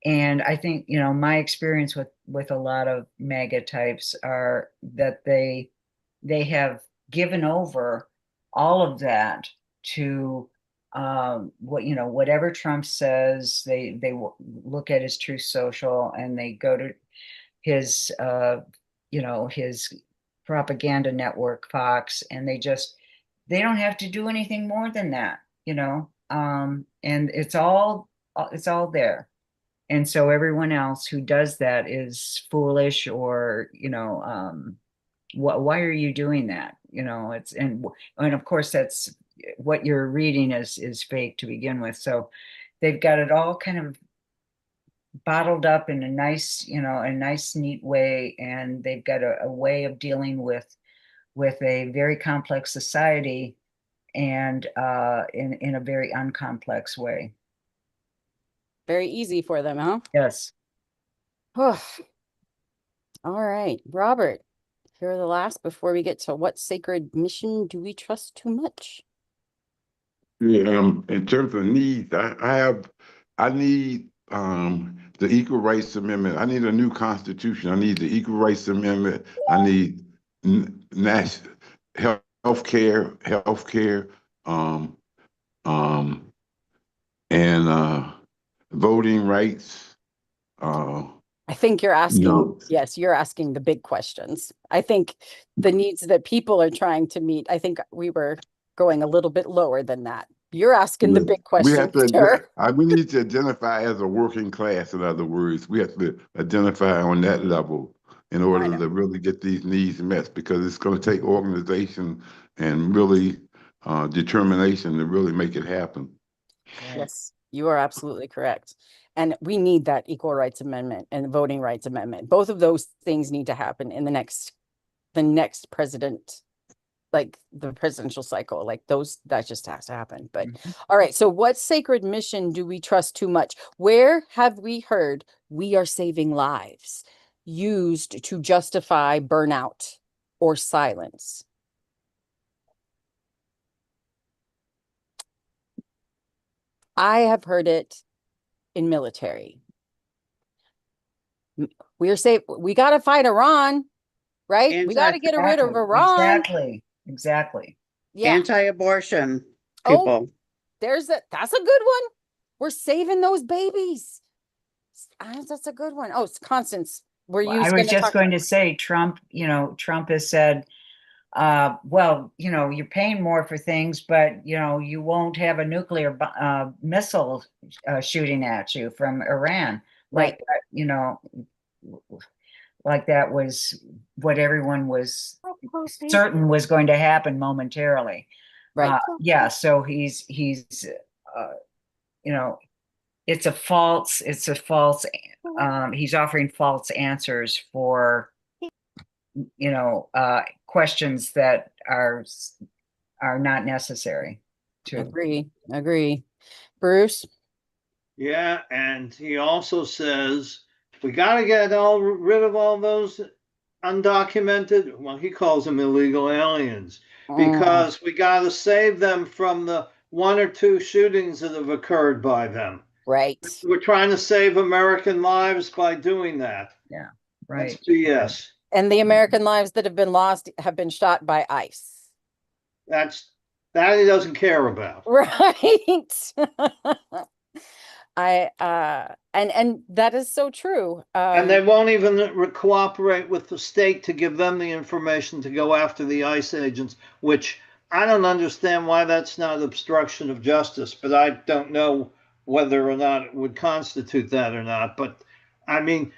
And I think, you know, my experience with a lot of MAGA types are that they have given over all of that to what, you know, whatever Trump says. They look at his Truth Social and they go to his you know, his propaganda network, Fox, and they don't have to do anything more than that, you know. And it's all there. And so everyone else who does that is foolish, or, you know, why are you doing that? You know, and of course that's what you're reading is fake to begin with. So they've got it all kind of bottled up in a nice, you know, a nice, neat way, and they've got a way of dealing with a very complex society and in a very uncomplex way. Very easy for them, huh? Yes. All right, Robert, you're the last before we get to what sacred mission do we trust too much? Yeah, in terms of needs, I need the Equal Rights Amendment. I need a new constitution. I need the Equal Rights Amendment. I need national health care, um, um, and voting rights. I think you're asking, No. yes, you're asking the big questions. I think the needs that people are trying to meet, I think we were going a little bit lower than that. You're asking the big We have questions, to, sir. we need to identify as a working class, in other words. We have to identify on that level in order to really get these needs met, because it's going to take organization and really determination to really make it happen. Yes, you are absolutely correct. And we need that Equal Rights Amendment and the Voting Rights Amendment. Both of those things need to happen in the next president, like the presidential cycle, like that just has to happen. But all right, so what sacred mission do we trust too much? Where have we heard we are saving lives used to justify burnout or silence? I have heard it in military. We got to fight Iran, right? We got to get rid of Iran. Exactly. Yeah. Anti-abortion Oh, people. that's a good one. We're saving those babies. That's a good one. Oh, it's Constance. I was just going to say, Trump has said, well, you know, you're paying more for things, but, you know, you won't have a nuclear missile shooting at you from Iran. Right. You know, like that was what everyone was certain was going to happen momentarily. Right. Yeah. So he's you know, it's a false, he's offering false answers for, questions that are not necessary to. Agree. Bruce? Yeah, and he also says we got to get rid of all those undocumented, well, he calls them illegal aliens, because we got to save them from the 1 or 2 shootings that have occurred by them. Right. We're trying to save American lives by doing that. Yeah, right. That's BS. And the American lives that have been lost have been shot by ICE. That he doesn't care about. Right. And that is so true. And they won't even cooperate with the state to give them the information to go after the ICE agents, which I don't understand why that's not obstruction of justice, but I don't know whether or not it would constitute that or not. But I mean,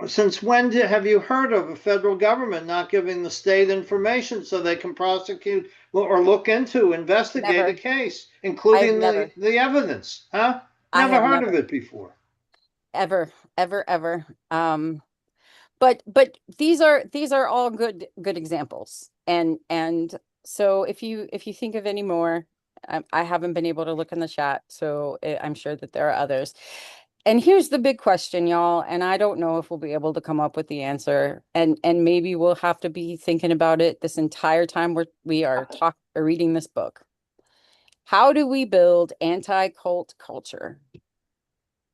since when have you heard of a federal government not giving the state information so they can prosecute or look into, investigate a case, including the evidence? Huh? Never heard of it before. Ever. But these are all good examples. And so if you think of any more, I haven't been able to look in the chat, so I'm sure that there are others. And here's the big question, y'all, and I don't know if we'll be able to come up with the answer, and maybe we'll have to be thinking about it this entire time we are reading this book. How do we build anti-cult culture?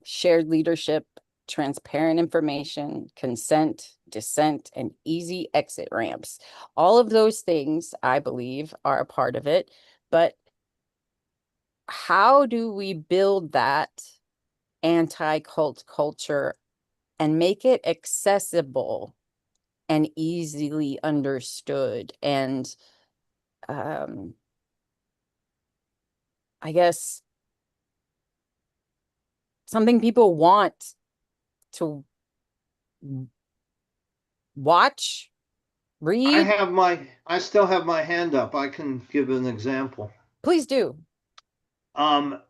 Shared leadership, transparent information, consent, dissent, and easy exit ramps. All of those things, I believe, are a part of it. But how do we build that anti-cult culture and make it accessible and easily understood? And I guess something people want to watch, read. I still have my hand up. I can give an example. Please do. And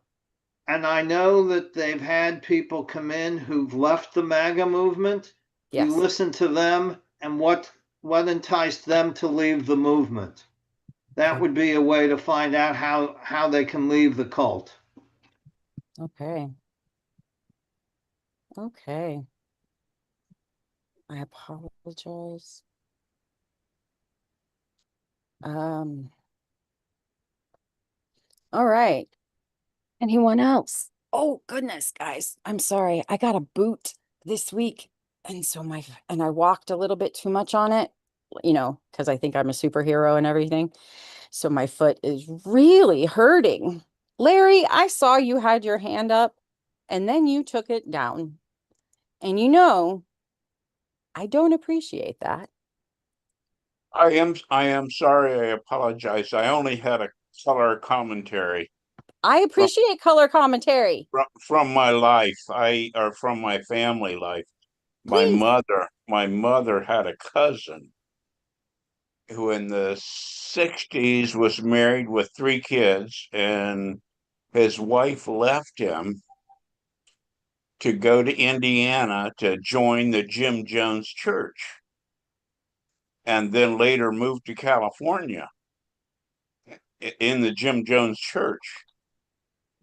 I know that they've had people come in who've left the MAGA movement. Yes. You listen to them and what enticed them to leave the movement. That would be a way to find out how they can leave the cult. Okay. I apologize. All right. Anyone else? Oh goodness, guys. I'm sorry. I got a boot this week. And so I walked a little bit too much on it, because I think I'm a superhero and everything. So my foot is really hurting. Larry, I saw you had your hand up and then you took it down. And I don't appreciate that. I am sorry. I apologize. I only had a color commentary. I appreciate color commentary from my life. Or from my family life. Please. My mother had a cousin who in the 60s was married with 3 kids, and his wife left him to go to Indiana to join the Jim Jones Church, and then later moved to California in the Jim Jones Church.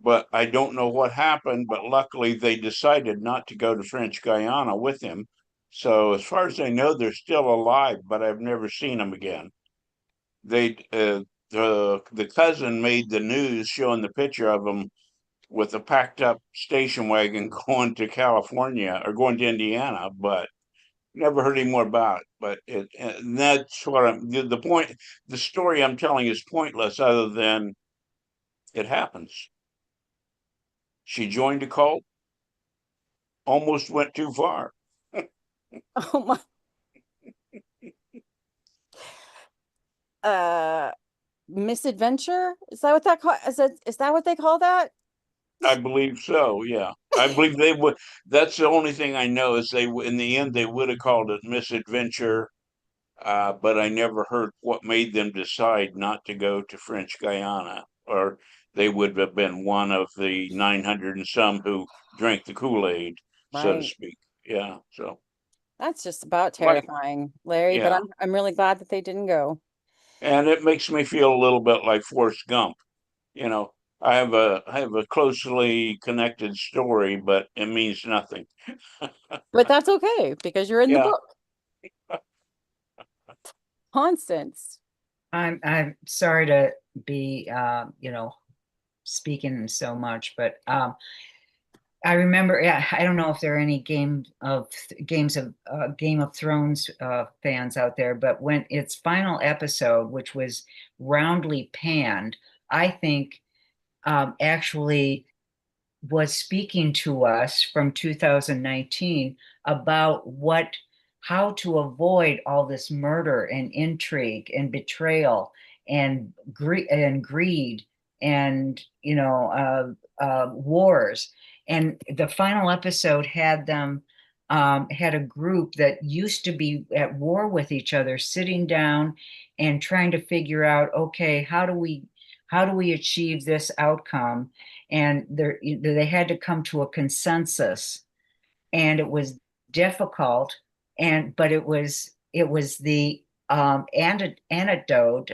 But I don't know what happened, but luckily they decided not to go to French Guiana with him. So as far as I know, they're still alive, but I've never seen them again. The cousin made the news showing the picture of them with a packed up station wagon going to California or going to Indiana, but never heard any more about it. But that's what the point. The story I'm telling is pointless, other than it happens. She joined a cult, almost went too far. Oh my. Misadventure? Is that what that is that what they call that? I believe so, yeah. I believe they would. That's the only thing I know is in the end, they would have called it misadventure. But I never heard what made them decide not to go to French Guiana, or they would have been one of the 900 and some who drank the Kool-Aid, so to Right. speak. Yeah. So That's just about like, terrifying, Larry, but yeah. I'm really glad that they didn't go. And it makes me feel a little bit like Forrest Gump. You know, I have a closely connected story, but it means nothing. But that's okay because you're in the Yeah. book. Constance. I'm sorry to be speaking so much, but I remember, yeah, I don't know if there are any Game of Thrones fans out there, but when its final episode, which was roundly panned, I think actually was speaking to us from 2019 about how to avoid all this murder and intrigue and betrayal and greed and wars. And the final episode had them had a group that used to be at war with each other sitting down and trying to figure out, okay, how do we achieve this outcome? And they had to come to a consensus, and it was difficult, but it was the antidote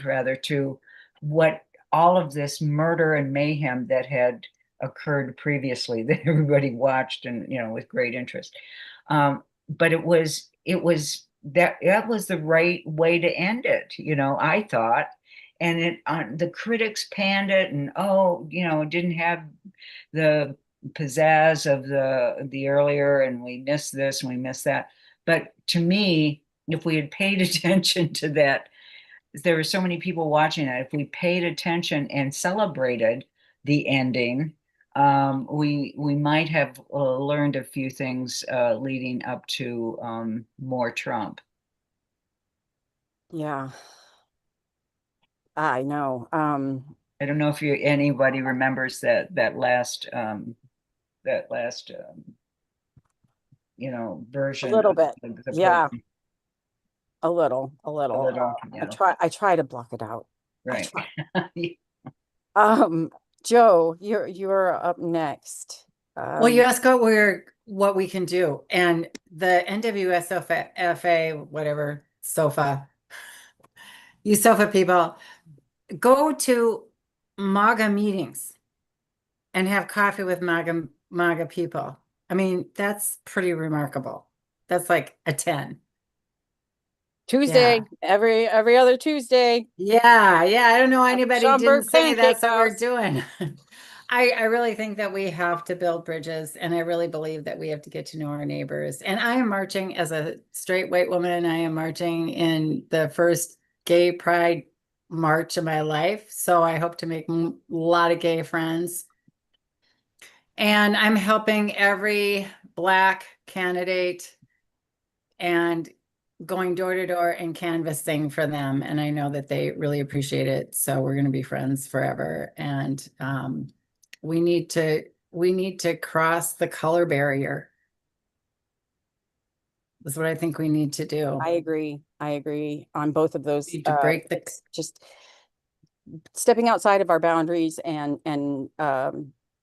rather to what all of this murder and mayhem that had occurred previously that everybody watched and with great interest. But that was the right way to end it, I thought. And the critics panned it, and it didn't have the pizzazz of the earlier, and we missed this and we missed that. But to me, if we had paid attention to that, there were so many people watching that. If we paid attention and celebrated the ending, we might have learned a few things leading up to more Trump. Yeah, I know. I don't know if anybody remembers that last version. A little bit. The Yeah. program. A little. Yeah. I try to block it out. Right. Joe, you're up next. Well, you ask what we can do, and the NWSOFA, whatever SOFA, you SOFA people, go to MAGA meetings and have coffee with MAGA people. I mean, that's pretty remarkable. That's like a 10. Tuesday, every other Tuesday. Yeah. I don't know anybody Schomburg didn't say that's Pancake what we're House. doing. I really think that we have to build bridges, and I really believe that we have to get to know our neighbors. And I am marching as a straight white woman, and I am marching in the first gay pride march of my life. So I hope to make a lot of gay friends. And I'm helping every Black candidate and going door to door and canvassing for them. And I know that they really appreciate it. So we're going to be friends forever. And we need to cross the color barrier. That's what I think we need to do. I agree on both of those. Need to break the just stepping outside of our boundaries, and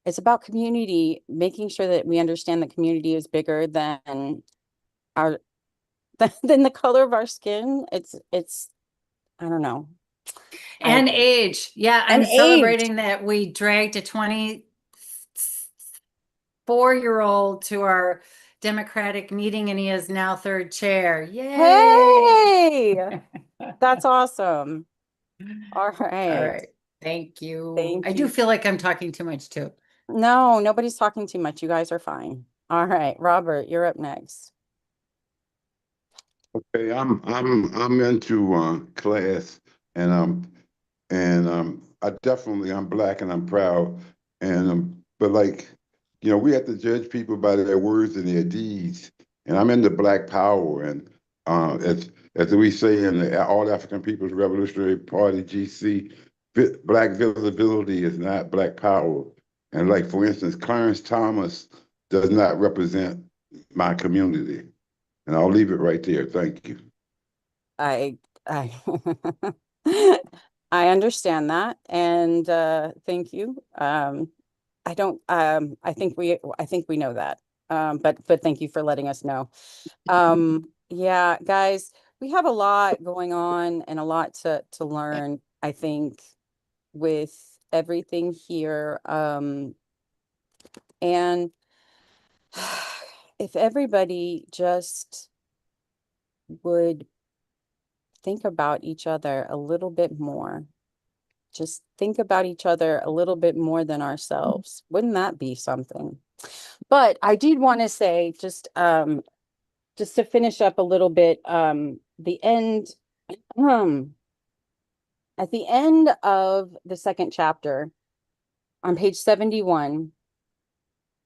it's about community, making sure that we understand the community is bigger than than the color of our skin. It's I don't know. And age. Yeah, I'm celebrating that we dragged a 24-year-old to our Democratic meeting, and he is now third chair. Yay! Hey, that's awesome. All right. Thank you. Thank I you. do feel like I'm talking too much too. No, nobody's talking too much. You guys are fine. All right, Robert, you're up next. Okay, I'm into class, and I'm Black and I'm proud, and but we have to judge people by their words and their deeds, and I'm into Black power, and as we say in the All African People's Revolutionary Party (GC), Black visibility is not Black power, and like for instance, Clarence Thomas does not represent my community. And I'll leave it right there. Thank you. I understand that, and thank you. I don't. I think we know that. But thank you for letting us know. Yeah, guys, we have a lot going on and a lot to learn, I think, with everything here. And if everybody just would think about each other a little bit more, just think about each other a little bit more than ourselves, wouldn't that be something? But I did want to say, just to finish up a little bit, the end, at the end of the second chapter on page 71,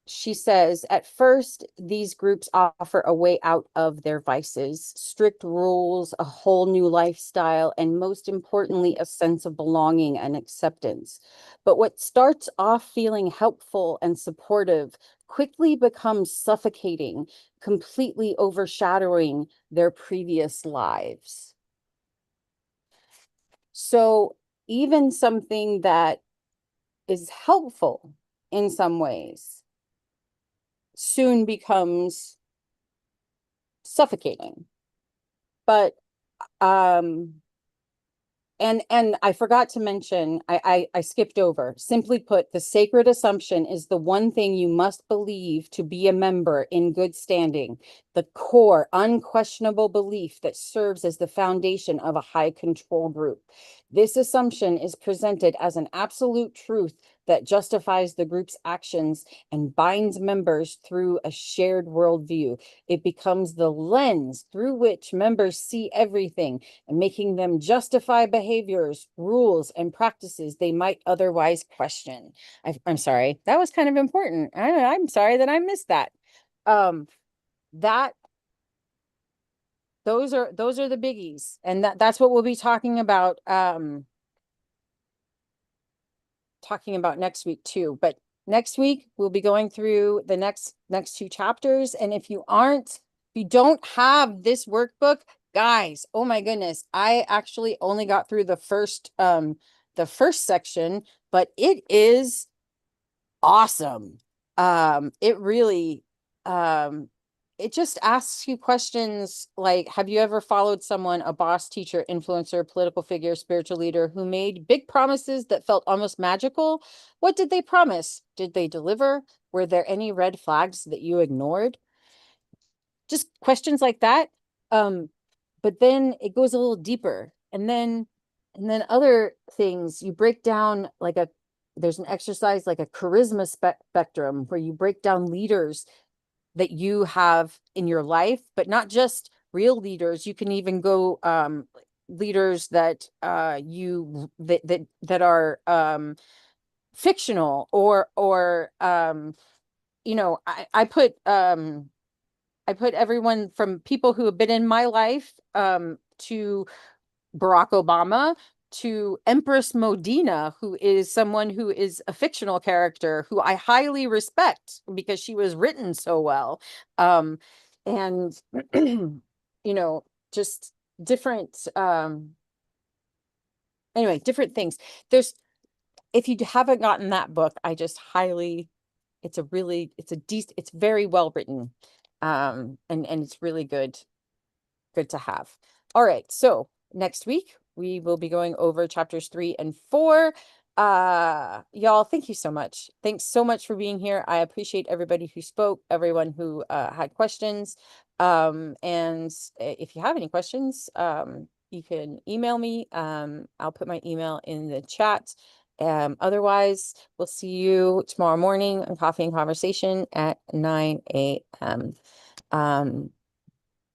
she says, at first, these groups offer a way out of their vices, strict rules, a whole new lifestyle, and most importantly, a sense of belonging and acceptance. But what starts off feeling helpful and supportive quickly becomes suffocating, completely overshadowing their previous lives. So even something that is helpful in some ways soon becomes suffocating. But and I forgot to mention, I skipped over. Simply put, the sacred assumption is the one thing you must believe to be a member in good standing, the core, unquestionable belief that serves as the foundation of a high control group. This assumption is presented as an absolute truth that justifies the group's actions and binds members through a shared worldview. It becomes the lens through which members see everything, and making them justify behaviors, rules, and practices they might otherwise question. I'm sorry, that was kind of important. I'm sorry that I missed that. Those are the biggies, and that's what we'll be talking about next week too. But next week we'll be going through the next two chapters, and if you don't have this workbook, guys, oh my goodness, I actually only got through the first section, but it is awesome. It really it just asks you questions like, have you ever followed someone, a boss, teacher, influencer, political figure, spiritual leader, who made big promises that felt almost magical? What did they promise? Did they deliver? Were there any red flags that you ignored? Just questions like that. But then it goes a little deeper, and then other things you break down, like there's an exercise like a charisma spectrum, where you break down leaders that you have in your life, but not just real leaders. You can even go leaders that that are fictional, or I put everyone from people who have been in my life, to Barack Obama, to Empress Modena, who is someone who is a fictional character who I highly respect because she was written so well. And just different anyway, different things. If you haven't gotten that book, I just highly, it's it's very well written. And it's really good to have. All right, so next week we will be going over chapters 3 and 4. Y'all, thank you so much. Thanks so much for being here. I appreciate everybody who spoke, everyone who had questions. And if you have any questions, you can email me. I'll put my email in the chat. Otherwise, we'll see you tomorrow morning on Coffee and Conversation at 9 a.m.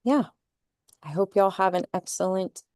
Yeah, I hope y'all have an excellent